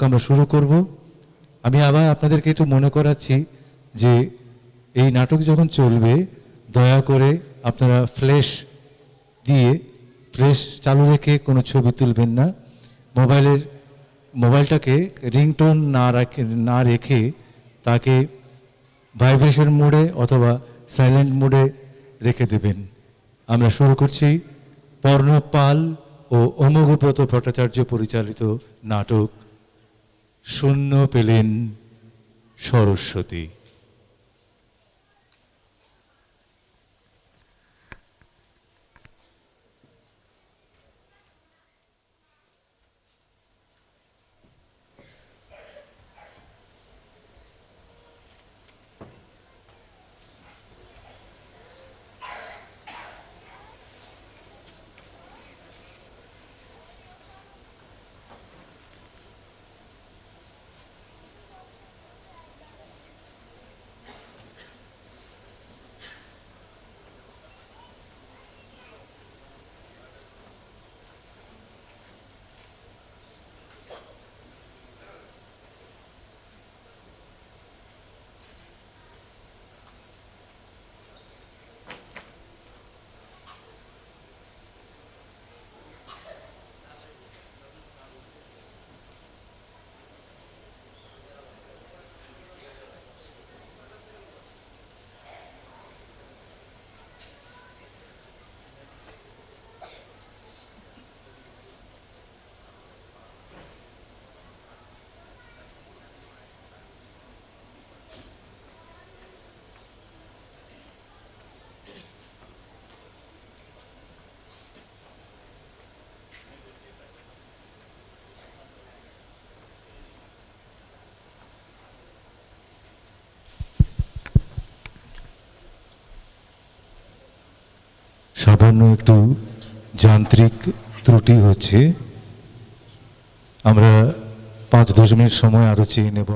আমরা শুরু করব। আমি আবার আপনাদেরকে একটু মনে করাচ্ছি যে এই নাটক যখন চলবে দয়া করে আপনারা ফ্ল্যাশ চালু রেখে কোনো ছবি তুলবেন না। মোবাইলটাকে রিংটোন না রেখে তাকে ভাইব্রেশন মোডে অথবা সাইলেন্ট মোডে রেখে দেবেন। আমরা শুরু করছি পর্ণব পাল ও অমোঘব্রত ভট্টাচার্য পরিচালিত নাটক শূন্য পেলেন সরস্বতী। সামান্য একটু যান্ত্রিক ত্রুটি হচ্ছে, আমরা 5-10 মিনিট সময় আরো চেয়ে নেব।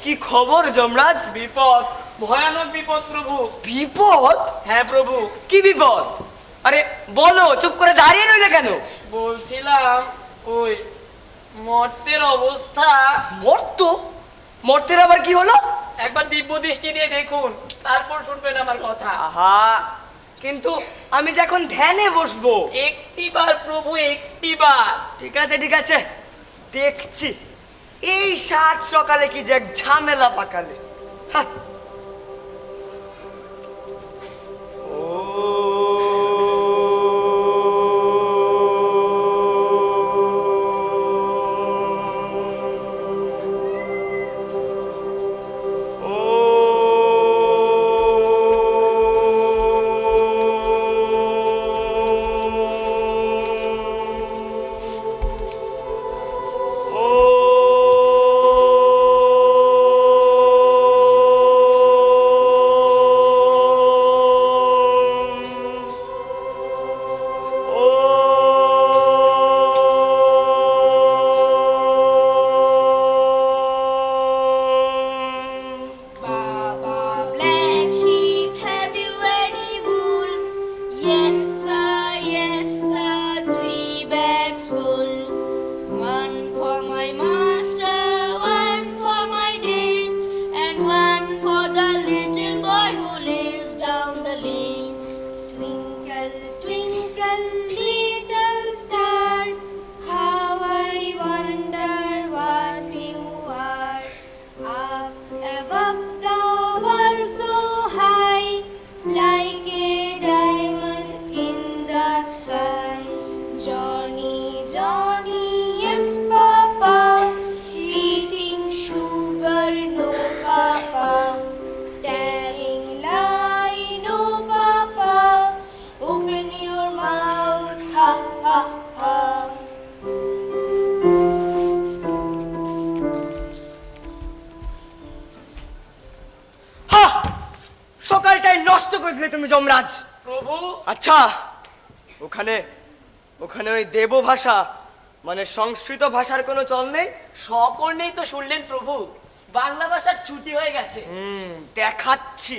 কি খবর যমরাজ? বিপদ, ভয়ানক বিপদ প্রভু। বিপদ? হ্যাঁ প্রভু। কি বিপদ? আরে বলো, চুপ করে দাঁড়িয়ে রইলে কেন? বলছিলাম ওই মর্তের অবস্থা। মর্ত? মর্তের আবার কি হলো? একবার দিব্য দৃষ্টি দিয়ে দেখুন, তারপর শুনবেন আমার কথা। আহা, কিন্তু আমি যে এখন ধ্যানে বসবো। একটিবার প্রভু, একটিবার। ঠিক আছে ঠিক আছে, দেখছি। এই 7 সকালে কি যে এক ঝামেলা পাকালে। নষ্ট করে দিলে তুমি যমরাজ। প্রভু আচ্ছা, ওখানে ওখানে ওই দেব ভাষা মানে সংস্কৃত ভাষার কোনো চল নেই? সকর্ণেই তো শুনলেন প্রভু, বাংলা ভাষার ছুটি হয়ে গেছে। দেখাচ্ছি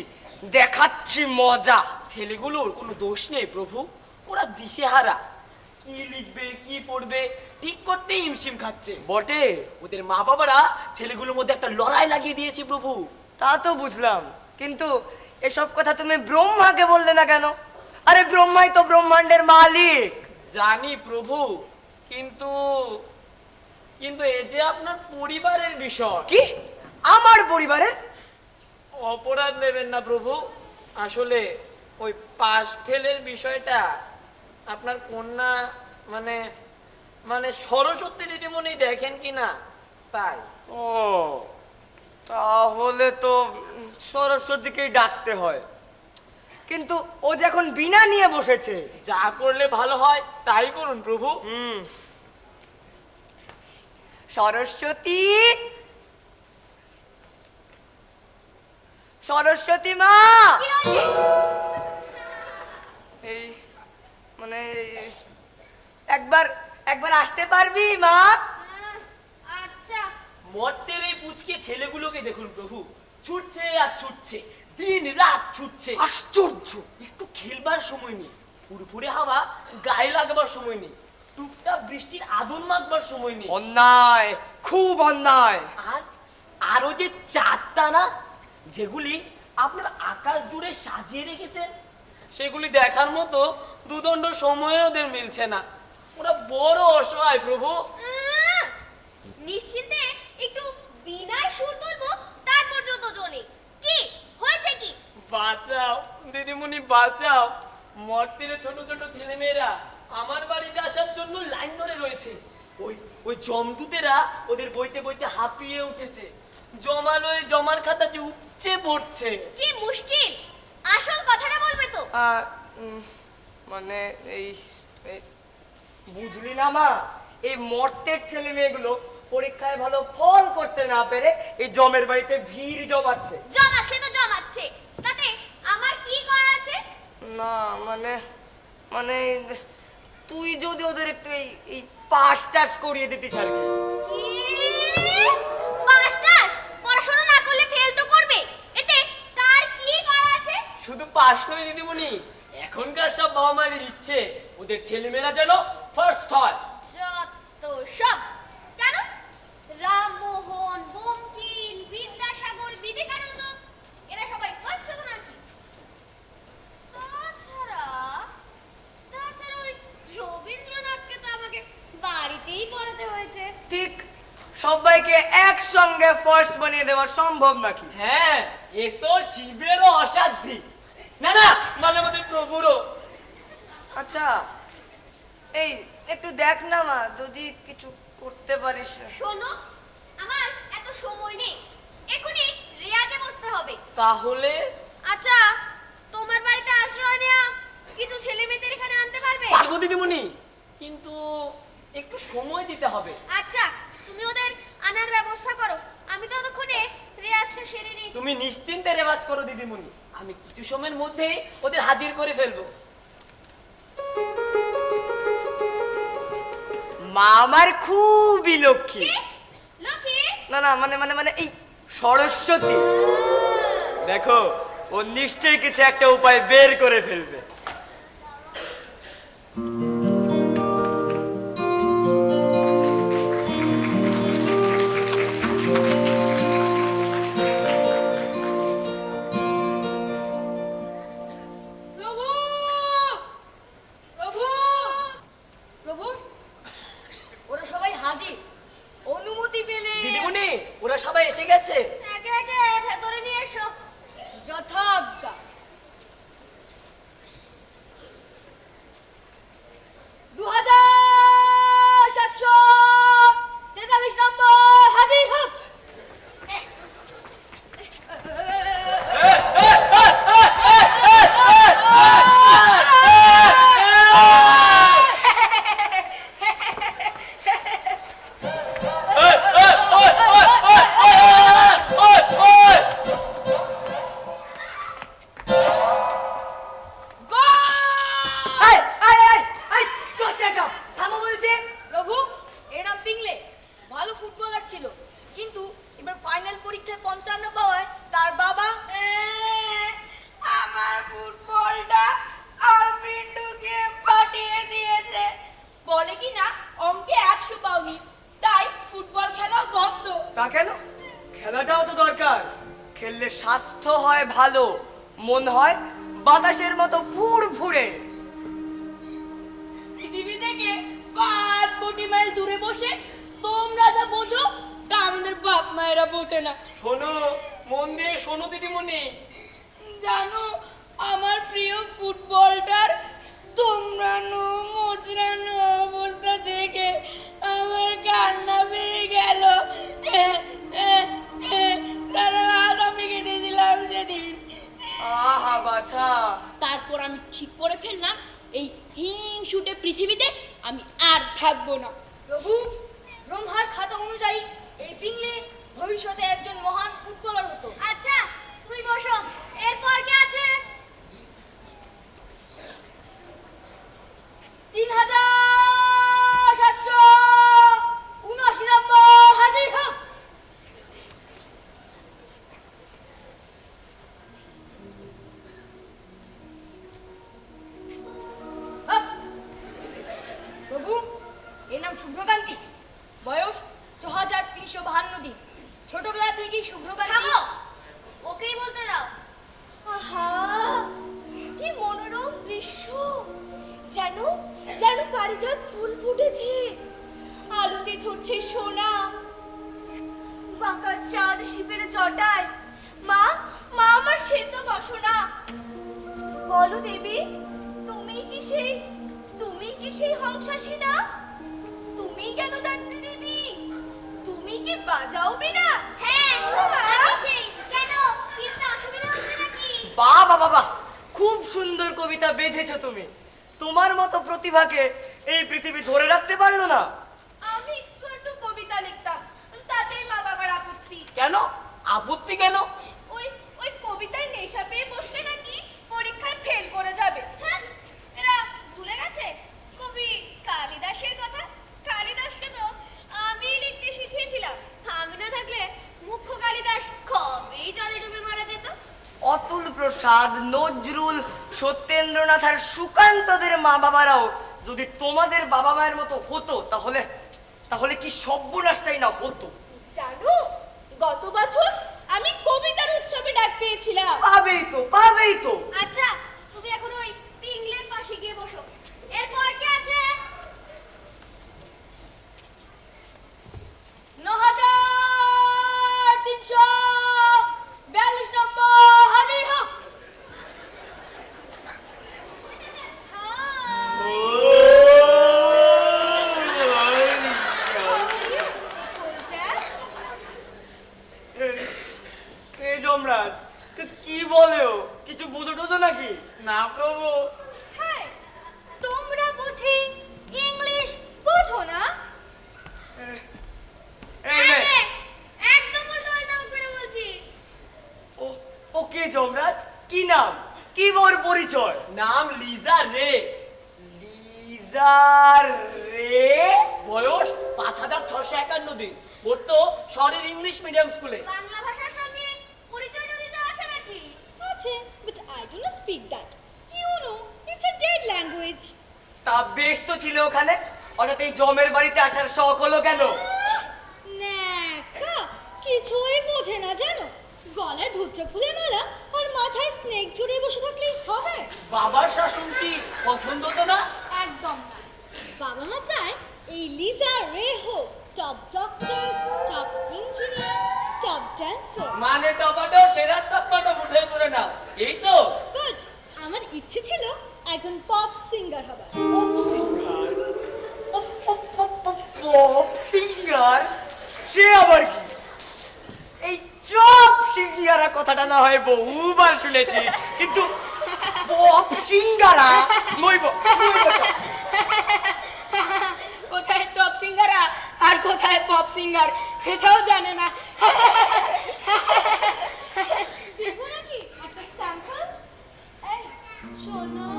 দেখাচ্ছি মজা। ছেলেগুলোর কোনো দোষ নেই প্রভু, ওরা দিশেহারা, কি লিখবে কি পড়বে ঠিক করতেই হিমশিম খাচ্ছে। বটে, ওদের মা বাবারা ছেলেগুলোর মধ্যে একটা লড়াই লাগিয়ে দিয়েছে প্রভু। তা তো বুঝলাম, কিন্তু এসব কথা তুমি ব্রহ্মাকে বললে না কেন? আরে ব্রহ্মাই তো ব্রহ্মাণ্ডের মালিক। জানি প্রভু, কিন্তু কিন্তু এ যে আপনার পরিবারের বিষয়। কি আমার পরিবারের? অপরাধ নেবেন না প্রভু, আসলে ওই পাশ ফেলের বিষয়টা আপনার কন্যা মানে মানে সরস্বতী দিদিমণি দেখেন কিনা তাই। ও তাহলে তো সরস্বতীকেই ডাকতে হয়, কিন্তু ও যে এখন বিনা নিয়ে বসেছে। যা করলে ভালো হয় তাই করুন প্রভু। সরস্বতী, সরস্বতী মা, এই মানে একবার একবার আসতে পারবি মা? আচ্ছা। মর্তের এই পুচকে ছেলেগুলোকে দেখুন প্রভু, ছুটছে আর ছুটছে, দিন রাত ছুটছে। আশ্চর্য! একটু খেলবার সময় নেই, ফুরফুরে হাওয়া গায়ে লাগবার সময় নেই, টুকটাক বৃষ্টির আদর মাখবার সময় নেই। অন্যায়, খুব অন্যায়। আর আরো যে চারটা না, যেগুলি আপনার আকাশ জুড়ে সাজিয়ে রেখেছেন, সেগুলি দেখার মতো দুদণ্ড সময় ওদের মিলছে না। ওরা বড় অসহায় প্রভু। নিশ্চিন্তে একটু বিনায় সুর তুলবো, তারপর যত জনে। কি হয়েছে কি? বাঁচাও দিদিমণি বাঁচাও, মর্তিরে ছোট ছোট ছেলেমেয়েরা আমার বাড়িতে আসার জন্য লাইন ধরে রয়েছে। ওই ওই জমদূতেরা ওদের বইতে বইতে হাঁপিয়ে উঠেছে, জমালয়ে জমার খাতা যে উপচে পড়ছে। কি মুশকিল, আসল কথাটা বলবে তো? মানে এই বুঝলি না মা, এই মর্তের ছেলে মেয়েগুলো পরীক্ষায় ভালো ফল করতে না পেরে এই জমের বাড়িতে ভিড় জমাচ্ছে। জমাচ্ছে তো জমাচ্ছে, তাতে আমার কি করার আছে? না মানে মানে তুই যদি ওদের একটু এই এই পাস টাস করিয়ে দিতিস আর কি। পাস টাস? পড়াশোনা না করলে ফেল তো করবে, এতে কার কি করার আছে? শুধু পাশ নয় দিদিমণি, এখনকার সব বাবা মায়ের ইচ্ছে ওদের ছেলেমেয়েরা যেন ফার্স্ট হয়। যত সব কেন? রামমোহন, বঙ্কিম, বিদ্যাসাগর, বিবেকানন্দ এরা সবাই ফার্স্ট হতো নাকি? তাছাড়া ওই রবীন্দ্রনাথকে তো আমাকে বাড়িতেই পড়াতে হয়েছে। ঠিক সবাইকে একসঙ্গে ফার্স্ট বানিয়ে দেওয়া সম্ভব নাকি? হ্যাঁ, এ তো শিবেরও অসাধ্যি, না না মানে আমাদের প্রভুরও। আচ্ছা এই একটু দেখ না মা, যদি কিছু করতে পারিস। শোনো, আমার এত সময় নেই, এখনই রেয়াজে বসতে হবে। তাহলে আচ্ছা, তোমার বাড়িতে আশ্রয় নেওয়া কিছু ছেলে মেয়েদের এখানে আনতে পারবে? পারবো দিদিমণি, কিন্তু একটু সময় দিতে হবে। আচ্ছা, তুমি ওদের আনার ব্যবস্থা করো, আমি তো ততক্ষণে রেয়াজটা সেরে নিই। তুমি নিশ্চিন্তে রেওয়াজ করো দিদিমণি, আমি কিছু সময়ের মধ্যেই ওদের হাজির করে ফেলবো। মা আমার খুবই লক্ষ্মী। লক্ষ্মী? না না মানে মানে মানে এই সরস্বতী, দেখো ও নিশ্চয়ই কিছু একটা উপায় বের করে ফেলবে। ওরা সবাই এসে গেছে। একে একে ভেতরে নিয়ে এসো। যথাজ্ঞা। 2743 নম্বর হাজির হোক। তা কেন? খেলাটাও তো দরকার। খেললে স্বাস্থ্য হয় ভালো, মন হয় বাতাসের মতো ফুরফুরে। পৃথিবী থেকে 5 কোটি মাইল দূরে বসে তোমরা যা বোঝো তা আমাদের বাপ মায়েরা বোঝে না। শোনো, মন দিয়ে শোনো দিদিমণি। জানো, আমার প্রিয় ফুটবলটার তোমরানো মোচড়ানো অবস্থা দেখে আমার কান্না পেয়ে গেল। সারা রাত আমি কেঁদেছিলাম সেদিন। আহা বাছা। তারপর আমি ঠিক করে ফেললাম এই হিংসুটে পৃথিবীতে আমি আর থাকবো না। প্রভু, ব্রহ্মার খাতা অনুযায়ী এই পিংলি ভবিষ্যতে একজন মহান ফুটবলার হতো। আচ্ছা তুমি বসো, এরপর কি আছে? 3779 নম্বর হাজির হোক। প্রভু, এর নাম শুভ্রকান্তি, বয়স 6352 দিন। ছোটবেলা থেকেই শুভ্রকান্তি। থামো, ওকেই বলতে দাও। আহা, কি মনোরম দৃশ্য! যেন যেন পারিজাত ফুল ফুটেছে, আলোতে ঝরছে সোনা। বাঁকা চাঁদ শিবের জটায়। মা, মা আমার শ্বেত বাসনা। বলো দেবী, তুমি কি সেই হংসাসী না? তুমি কেন দাত্রী দেবী? তুমি কি বাজাও বিনা? হ্যাঁ, সেই। কেন? কিছু অসুবিধা হচ্ছে নাকি? বাবা বাবা, খুব সুন্দর কবিতা বেঁধেছো তুমি। তোমার মতো প্রতিভাকে এই পৃথিবী ধরে রাখতে পারলো না। আমি একটু কবিতা লিখতাম, তাতেই মা বাবার আপত্তি। কেন আপত্তি কেন? ওই ওই কবিতার নেশা পেয়ে বসলে নাকি পরীক্ষায় ফেল করে যাবে। হ্যাঁ, এরা ভুলে গেছে কবি কালিদাসের কথা। কালিদাসকে তো আমি লিখতে শিখিয়েছিলাম। আমি না থাকলে মুখ্য কালিদাস কবেই জলে ডুবে মারা যেত। অতুল প্রসাদ, নজরুল, সত্যেন্দ্রনাথ আর সুকান্তদের মা বাবারাও যদি তোমাদের বাবা মায়ের মতো হতো তাহলে তাহলে কি সর্বনাশটাই না হতো। জানো, গত বছর আমি কবিতার উৎসবে ডাক পেয়েছিলাম। পাবেই তো। আচ্ছা, তুমি এখন ওই পিংলের পাশে গিয়ে বসো। এরপর কি আছে? 9342 নম্বর হাজির হোক। এই যমরাজ, কি বলো? কিছু বুঝো টুঝো নাকি? না প্রভু। হ্যাঁ, তোমরা বুঝি ইংলিশ বোঝো না? এই নে। একদম উল্টো করে বলছি। ওকে যমরাজ, কি নাম? কি ওর পরিচয়? নাম লিজা রে। লিজা রে? বয়স 5651 দিন। পড়তো শহরের ইংলিশ মিডিয়াম স্কুলে। বাংলা ভাষার সঙ্গে পরিচয় আছে নাকি? আছে, but I do not speak that. You know, it's a dead language. তা বেশ তো ছিল ওখানে, হঠাৎ এই জমের বাড়িতে আসার শখ হলো কেন? ন্যাকা, কিছুই বোঝে না জানো। গলায় ধূত্র ফুলের মালা আর মাথায় স্নেক জড়িয়ে বসে থাকলেই হবে। বাবার শাসন কি পছন্দ তো না? একদম না। বাবা মা চায় এই লিজা রে হোক top doctor, top engineer, top dancer. মানে টপাটো সেরা টপাটো উঠে পড়ে নাও, এই তো। বাট আমার ইচ্ছে ছিল একজন পপ সিঙ্গার হবার। Pop singer? সে আবার কি? এই চপ সিঙ্গারা কথাটা না হয় বহুবার শুনেছি, কিন্তু পপ সিঙ্গারা নইব। কোথায় চপ সিঙ্গারা আর কোথায় পপ সিঙ্গার এটাও জানে না। দেখো নাকি একটা স্যাম্পল? এই শোনো,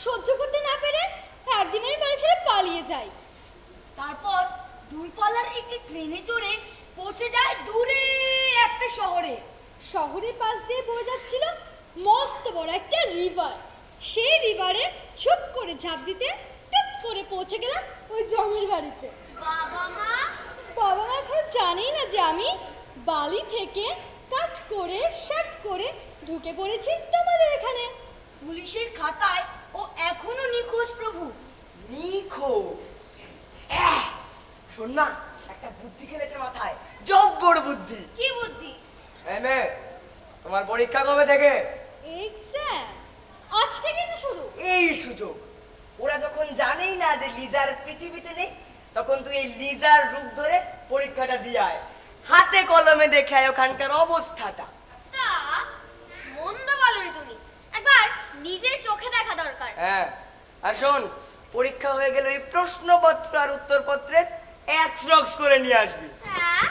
সহ্য করতে না পেরে একদিন আমি বাড়ি ছেড়ে পালিয়ে যাই। তারপর দূরপাল্লার একটি ট্রেনে চড়ে পৌঁছে যায় দূরে একটা শহরে। শহরের পাশ দিয়ে বয়ে যাচ্ছিল মস্ত বড় একটা রিভার। সেই রিভারে চুপ করে ঝাঁপ দিতে টুপ করে পৌঁছে গেলাম ওই জমির বাড়িতে। বাবা মা এখন জানেই না যে আমি বালি থেকে কাট করে শার্ট করে ঢুকে পড়েছি তোমাদের এখানে। পুলিশের খাতায় ও এখনো নিখোঁজ প্রভু। নিখোঁজ? শোন না, একটা বুদ্ধি খেলেছে মাথায়, জব্বর বুদ্ধি। কি বুদ্ধি? এই মেয়ে, তোমার পরীক্ষা কবে থেকে? এক্সাম আজ থেকে তো শুরু। এই সুযোগ, ওরা যখন জানেই না যে লিজার পৃথিবীতে নেই, তখন তুই এই লিজার রূপ ধরে পরীক্ষাটা দিয়ে আয়, হাতে কলমে দেখে আয় ওখানকার অবস্থাটা। তা মন্দ বলনি তুমি, একবার নিজের চোখে দেখা দরকার। হ্যাঁ, আর শোন, পরীক্ষা হয়ে গেলে ওই প্রশ্নপত্র আর উত্তরপত্রের এক্সরক্স করে নিয়ে আসবি। হ্যাঁ,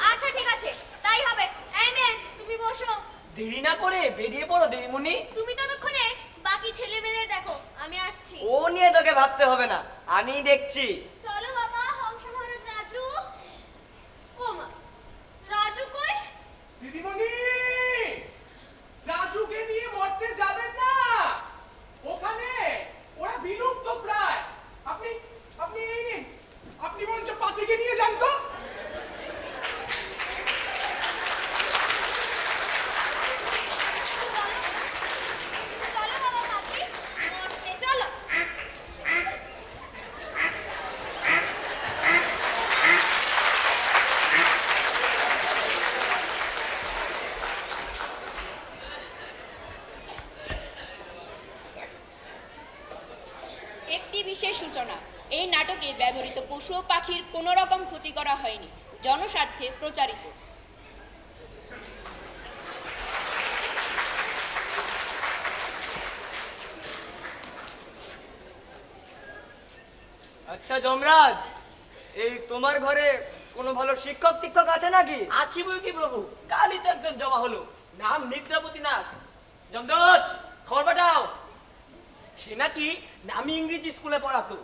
আচ্ছা ঠিক আছে, তাই হবে। এই মেয়ে, তুমি বসো। দেরি না করে বেরিয়ে পড়ো দিদিমণি। তুমি ততক্ষণে বাকি ছেলে মেয়েদের দেখো, আমি আসছি। ও নিয়ে তোকে ভাবতে হবে না, আমি দেখছি। চলো বাবা, হংস মহারাজ রাজু। ও মা, রাজু কই? দিদিমণি, রাজুকে নিয়ে মরতে যাবেন না, ওখানে ওরা বিলুপ্ত প্রায়। আপনি আপনি এই নিন, আপনি বরঞ্চ পাতিকে নিয়ে যান তো। চলো বাবা পাতি, মরতে চলো। একটি বিশেষ সূচনা, এই নাটকে ব্যবহৃত পশু ও পাখির কোনো রকম ক্ষতি করা হয়নি, জনস্বার্থে প্রচারিত। আচ্ছা যমরাজ, এই তোমার ঘরে কোনো ভালো শিক্ষক টিক্ষক আছে নাকি? আছি বই কি প্রভু, কালই তো একজন জমা হলো, নাম নিদ্রাপতি নাথ। জমদূত, খবর পাঠাও। সে নাকি নামি ইংরেজি স্কুলে পড়াতো,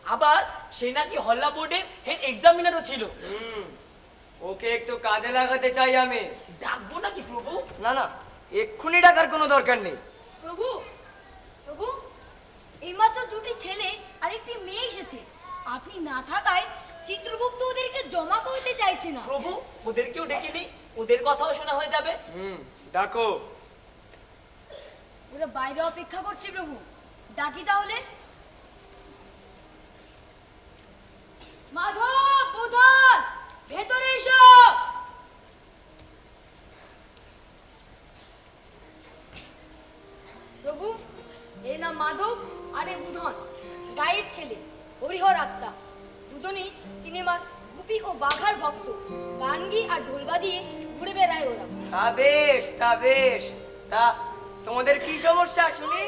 আবার সে নাকি হল্লা বোর্ডের হেড এক্সামিনারও ছিল। ওকে একটু কাজে লাগাতে চাই আমি। ডাকবো নাকি প্রভু? না না, এক্ষুনি ডাকার কোনো দরকার নেই। প্রভু, প্রভু, এইমাত্র দুটি ছেলে আর একটি মেয়ে এসেছে। আপনি না থাকায় চিত্রগুপ্ত ওদেরকে জমা করতে চাইছে না। প্রভু, ওদেরকেও ডেকে নি, ওদের কথাও শোনা হয়ে যাবে। ডাকো। ওরা বাইরে অপেক্ষা করছে প্রভু, ডাকি তাহলে। মাধব, বুধন, ভেতরে এসো। প্রভু, এর নাম মাধব আর এ বুধন, গায়ের ছেলে, হরিহর আত্মা। দুজনেই সিনেমার গুপি ও বাঘার ভক্ত। গানগি আর ঢোল বাজিয়ে ঘুরে বেড়ায় ওরা। তা বেশ, তা বেশ। তা তোমাদের কি সমস্যা শুনি?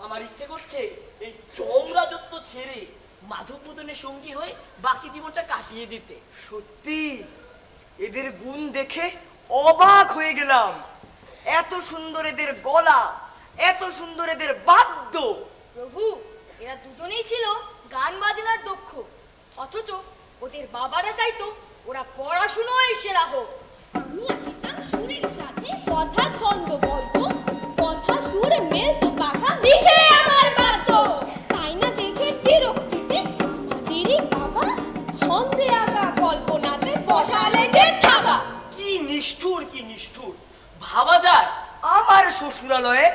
আমার ইচ্ছে করছে এই যমরাজত্ব ছেড়ে মাধব বুদনের সঙ্গী হয়ে বাকি জীবনটা কাটিয়ে দিতে। সত্যি এদের গুণ দেখে অবাক হয়ে গেলাম। এত সুন্দর এদের গলা, এত সুন্দর এদের বাদ্য। প্রভু, এরা দুজনেই ছিল গান বাজনার দক্ষ, অথচ ওদের বাবারা চাইতো ওরা পড়াশুনোয় সেরা হোক। আমি আঁকিতাম সুরের সাথে কথা ছন্দবদ্ধ, কথা সুর মেলতো পাখা দিশে আমার বাদ্য। তাই না দেখে বিরক্তিতে আমাদেরই বাবা ছন্দে আঁকা কল্পনাতে বসালে যে থাকা। কি নিষ্ঠুর, কি নিষ্ঠুর! ভাবা যায় আমার শ্বশুরালয়ে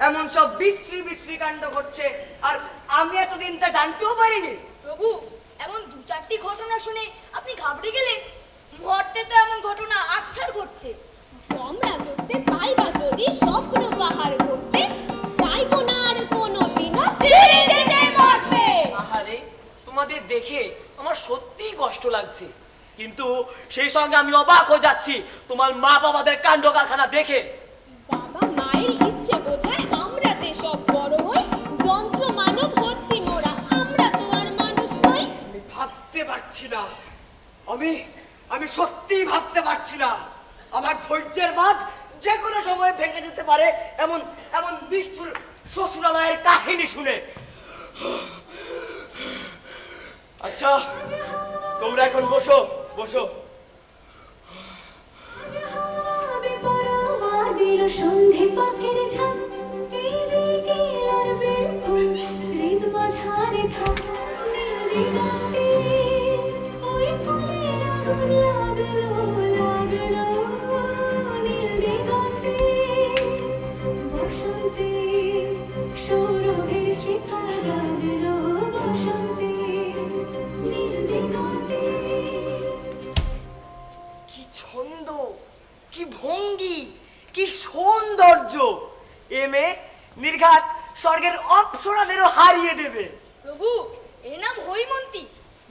এমন সব বিশ্রী বিশ্রী কাণ্ড ঘটছে, আর আমি এতদিন তা জানতেও পারিনি। প্রভু, এমন দু চারটি ঘটনা শুনে আপনি ঘাবড়ে গেলেন? মর্তে তো এমন ঘটনা আকছার ঘটছে। আমরা করতে পাইবা যদি স্বপ্ন পাহাড় করতে, চাইবো না আর কোনোদিনও ফিরে যেতে মরতে। আহারে, তোমাদের দেখে আমার সত্যিই কষ্ট লাগছে, কিন্তু সেই সঙ্গে আমি অবাক হয়ে যাচ্ছি তোমার মা বাবাদের কাণ্ড কারখানা দেখে। বাবা মায়ের ইচ্ছে বোঝায় আমরা যে সব বড় হই, যন্ত্র মানব হচ্ছি মোরা, আমরা তো আর মানুষ নই। আমি ভাবতে পারছি না, আমি সত্যিই ভাবতে পারছি না। আমার ধৈর্যের বাঁধ যে কোনো সময় ভেঙে যেতে পারে এমন এমন নিষ্ঠুর শ্বশুরালয়ের কাহিনী শুনে। আচ্ছা, তোমরা এখন বসো বসো। সন্ধে পাখির ঝাঁক, এই দিকে লড়বে ফুল, হৃদ মাঝারে থাক নীল দিগন্তে। ওই ফুলের আগুন লাগলো লাগলো নীল দিগন্তে। বসন্তে সৌরভের শিখা জাগলো বসন্তে নীল দিগন্তে। কি ছন্দ, কি ভঙ্গি, কি সৌন্দর্য! এ মেয়ে নির্ঘাত স্বর্গের অপ্সরাদেরও হারিয়ে দেবে। প্রভু, এর নাম হৈমন্তী।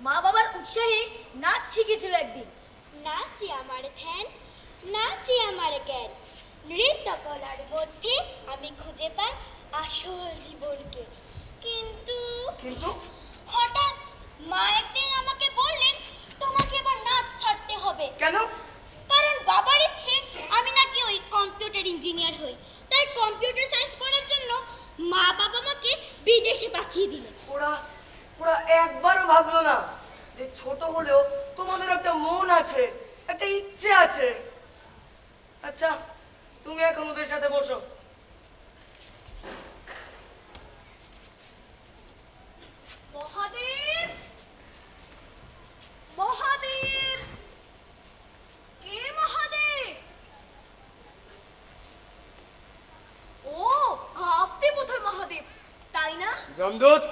মা বাবার উৎসাহে নাচ শিখেছিল একদিন। নাচি আমার ধ্যান, নাচি আমার জ্ঞান, নৃত্য কলার মধ্যে আমি খুঁজে পাই আসল জীবনকে। কিন্তু কিন্তু হঠাৎ মা একদিন আমাকে বললেন, তোমাকে এবার নাচ ছাড়তে হবে। কেন? কারণ বাবার ইচ্ছে আমি নাকি ওই কম্পিউটার ইঞ্জিনিয়ার হই, তাই কম্পিউটার সায়েন্স পড়ার জন্য মা বাবা আমাকে বিদেশে পাঠিয়ে দিলেন। ওরা একবারও ভাবলো না যে ছোট হলেও তোমাদের একটা মন আছে, একটা ইচ্ছে আছে। আচ্ছা, তুমি এখন ওদের সাথে বসো। মহাদেব, মহাদেব, কে মহাদেব? ও, আপনি বোধহয় মহাদেব, তাই না? যমদূত,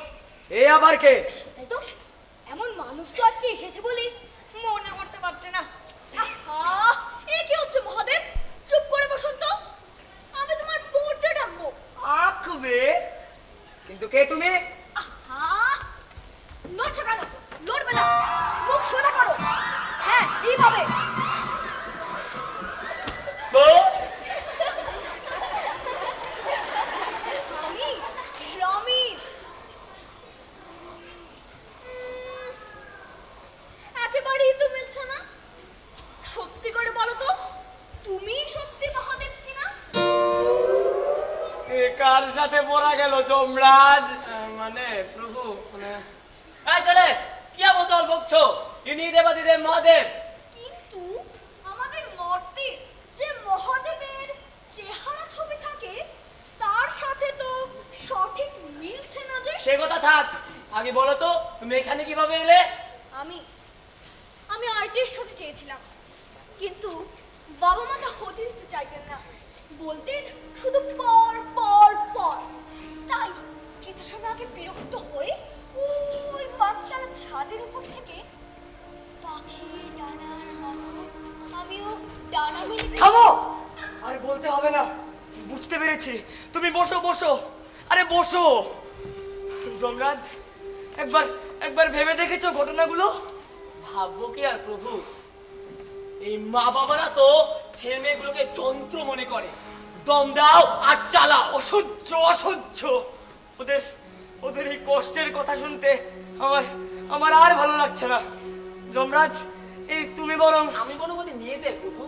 এ আবার কে? তাই তো, এমন মানুষ তো আজকে এসেছে বলে মনে করতে পারছে না। আহা, এ কি হচ্ছে মহাদেব? চুপ করে বসুন তো, আমি তোমার পোর্ট্রেট আঁকবো। আঁকবে? কিন্তু কে তুমি? নড়ছো কেন? লড়বে না, মুখ সোজা করো। হ্যাঁ, এইভাবে। আমি রমিত। একেবারেই তো মিলছে না। সত্যি করে বলো তো, তুমি সত্যি মহাদেব কিনা? এ কার সাথে পড়া গেল যমরাজ? মানে প্রভু, এই চলে কি বলতো বকছো? ইনি দেবাদিদেব মহাদেব। কিন্তু আমাদের মর্তে যে মহাদেবের চেহারা ছবি থাকে, তার সাথে তো সঠিক মিলছে না যে। সে কথা থাক, আগে বলো তো তুমি এখানে কিভাবে এলে? আমি আর্টিস্ট হতে চেয়েছিলাম, কিন্তু বাবা মা তা হতে দিতে চাইতেন না, বলতেন শুধু পর পর পর। তাই কিছু সময় আগে বিরক্ত হয়ে ওই পাঁচতলা ছাদের উপর থেকে পাখির ডানার মতো আমিও ডানা মেলে। থামো! আরে বলতে হবে না, বুঝতে পেরেছি। তুমি বসো বসো, আরে বসো। যমরাজ, একবার ভেবে দেখেছো ঘটনাগুলো? ভাববো কি আর প্রভু, এই মা বাবারা তো ছেলে মেয়েগুলোকে যন্ত্র মনে করে। দম দাও আর চালাও। অসহ্য অসহ্য! ওদের এই কষ্টের কথা শুনতে আমার আর ভালো লাগছে না। যমরাজ, এই তুমি বরং আমি কোনো মতে নিয়ে যাই প্রভু।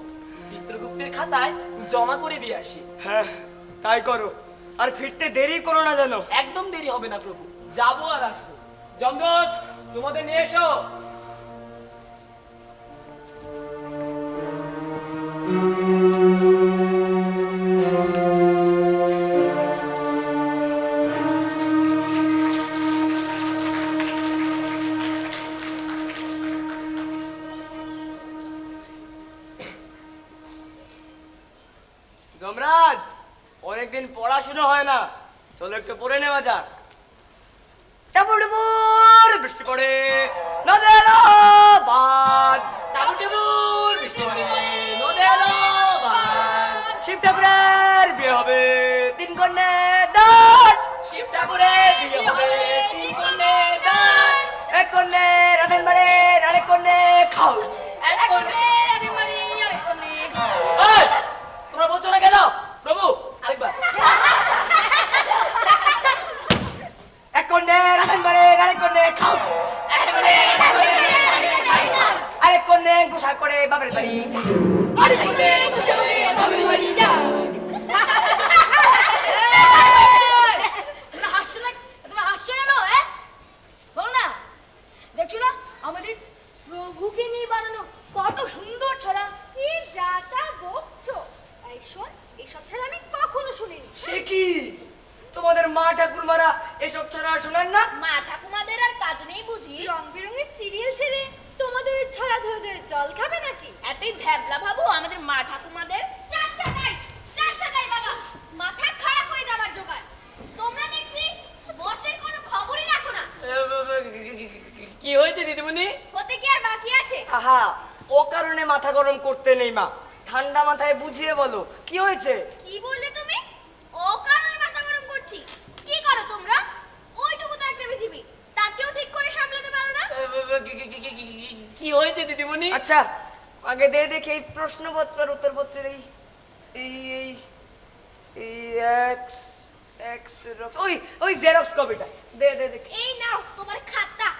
চিত্রগুপ্তের খাতায় জমা করে দিয়ে আসি। হ্যাঁ তাই করো, আর ফিরতে দেরি করো না জানো। একদম দেরি হবে না প্রভু, যাবো আর আসবো। যমদূত তোমাদের নিয়ে এসো। যমরাজ, অনেকদিন পড়াশুনো হয় না, চলো একটু পড়ে নেওয়া যাক। টাপুর টাপুর বৃষ্টি পড়ে নদের বাঁধ, টাপুর টাপুর বৃষ্টি পড়ে নদের বাঁধ। শিব ঠাকুরের বিয়ে হবে 3 কন্যা দান, শিব ঠাকুরের বিয়ে হবে 3 কন্যা দান। 1 কন্যা রাধেন বাড়ে, আরেক কন্যা খাও। এক কন্যা রাধেন বাড়ি, আরেক কন্যা খাও। এই, তোমরা বলছো না কেন? প্রভু আরেকবার। 1 কন্যা রাধেন বাড়ে, আরেক কন্যা খাও। আরেক কন্যা গোসা করে বাপের বাড়ি যা। আরেক কন্যা গোসা করে বাপের বাড়ি যা। তোমরা হাসছো না, তোমরা হাসছো কেন? বলো না, দেখছো না আমাদের প্রভুকে নিয়ে বানানো কত সুন্দর ছড়া। কি যাতা বকছো? এই শোন, এইসব ছড়া আমি কখনো শুনিনি। সে কি, তোমাদের মা ঠাকুরমারা এসব ছড়া শোনান না? মা ঠাকুমাদের আর কাজ নেই বুঝি? রং বেরঙের সিরিয়াল ছেড়ে তোমাদের ছড়া ধরে ধরে জল খাবে নাকি? এতই ভ্যাবলা ভাবো আমাদের মা ঠাকুমাদের? চাচা তাই বাবা, মাথা খারাপ হয়ে যাবার জোগাড়। তোমরা দেখছি মর্তের কোনো খবরই রাখো না। কি হয়েছে দিদিমণি? হতে কি আর বাকি আছে? আহা, ও কারণে মাথা গরম করতে নেই মা, ঠান্ডা মাথায় বুঝিয়ে বলো কি হয়েছে। কি বললে তুমি? ও কারণে মাথা গরম করছি? কি করো তোমরা? ওইটুকু তো একটা পৃথিবী, তাকেও ঠিক করে সামলাতে পারো না। কি হয়েছে দিদিমণি? আচ্ছা আগে দে দেখি এই প্রশ্নপত্রের উত্তরপত্রের এই এই এই এই এক্স এক্স ওই ওই জেরক্স কপিটা দে দে দেখি। এই নাও তোমার খাতা।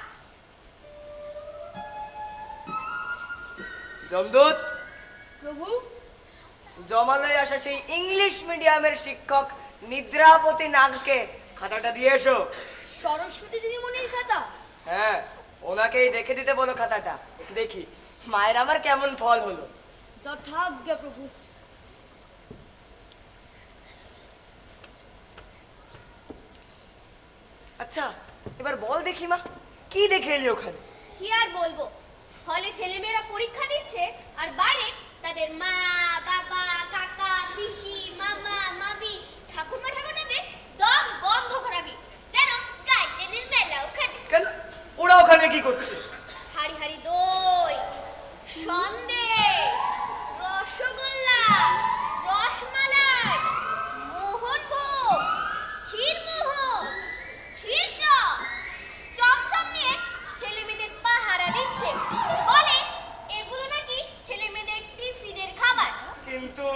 যমদূত, প্রভু, জমালয়ে আসা সেই ইংলিশ মিডিয়ামের শিক্ষক নিদ্রাপতি নাগকে খাতাটা দিয়ে এসো। সরস্বতী দিদিমণির খাতা? হ্যাঁ, ওনাকেই দেখে দিতে বলো খাতাটা, দেখি মায়ের আমার কেমন ফল হলো। যথাজ্ঞা প্রভু। আচ্ছা এবার বল দেখি মা, কি দেখে এলি ওখানে? কি আর বলবো, হলে ছেলেমেয়েরা পরীক্ষা দিচ্ছে আর বাইরে তাদের মা বাবা কাকা পিসি মামা মামি ঠাকুরমা ঠাকুরদাদের দম বন্ধ করাবি, যেন গার্জেনের মেলা ওখানে। কেন, ওরা ওখানে কি করছে? হাড়ি হাড়ি দই, সন্দেশ, রসগোল্লা, রসমালাই, মোহনভোগ, ক্ষীরমোহন, ক্ষীরচপ, চমচম নিয়ে ছেলেমেয়েদের পাহারা দিচ্ছে। বলে এগুলো নাকি ছেলেমেয়েদের টিফিনের খাবার। কিন্তু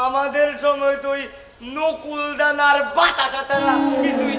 আমাদের সময় তো ওই নকুল দানার বাতাসা ছাড়া কিছুই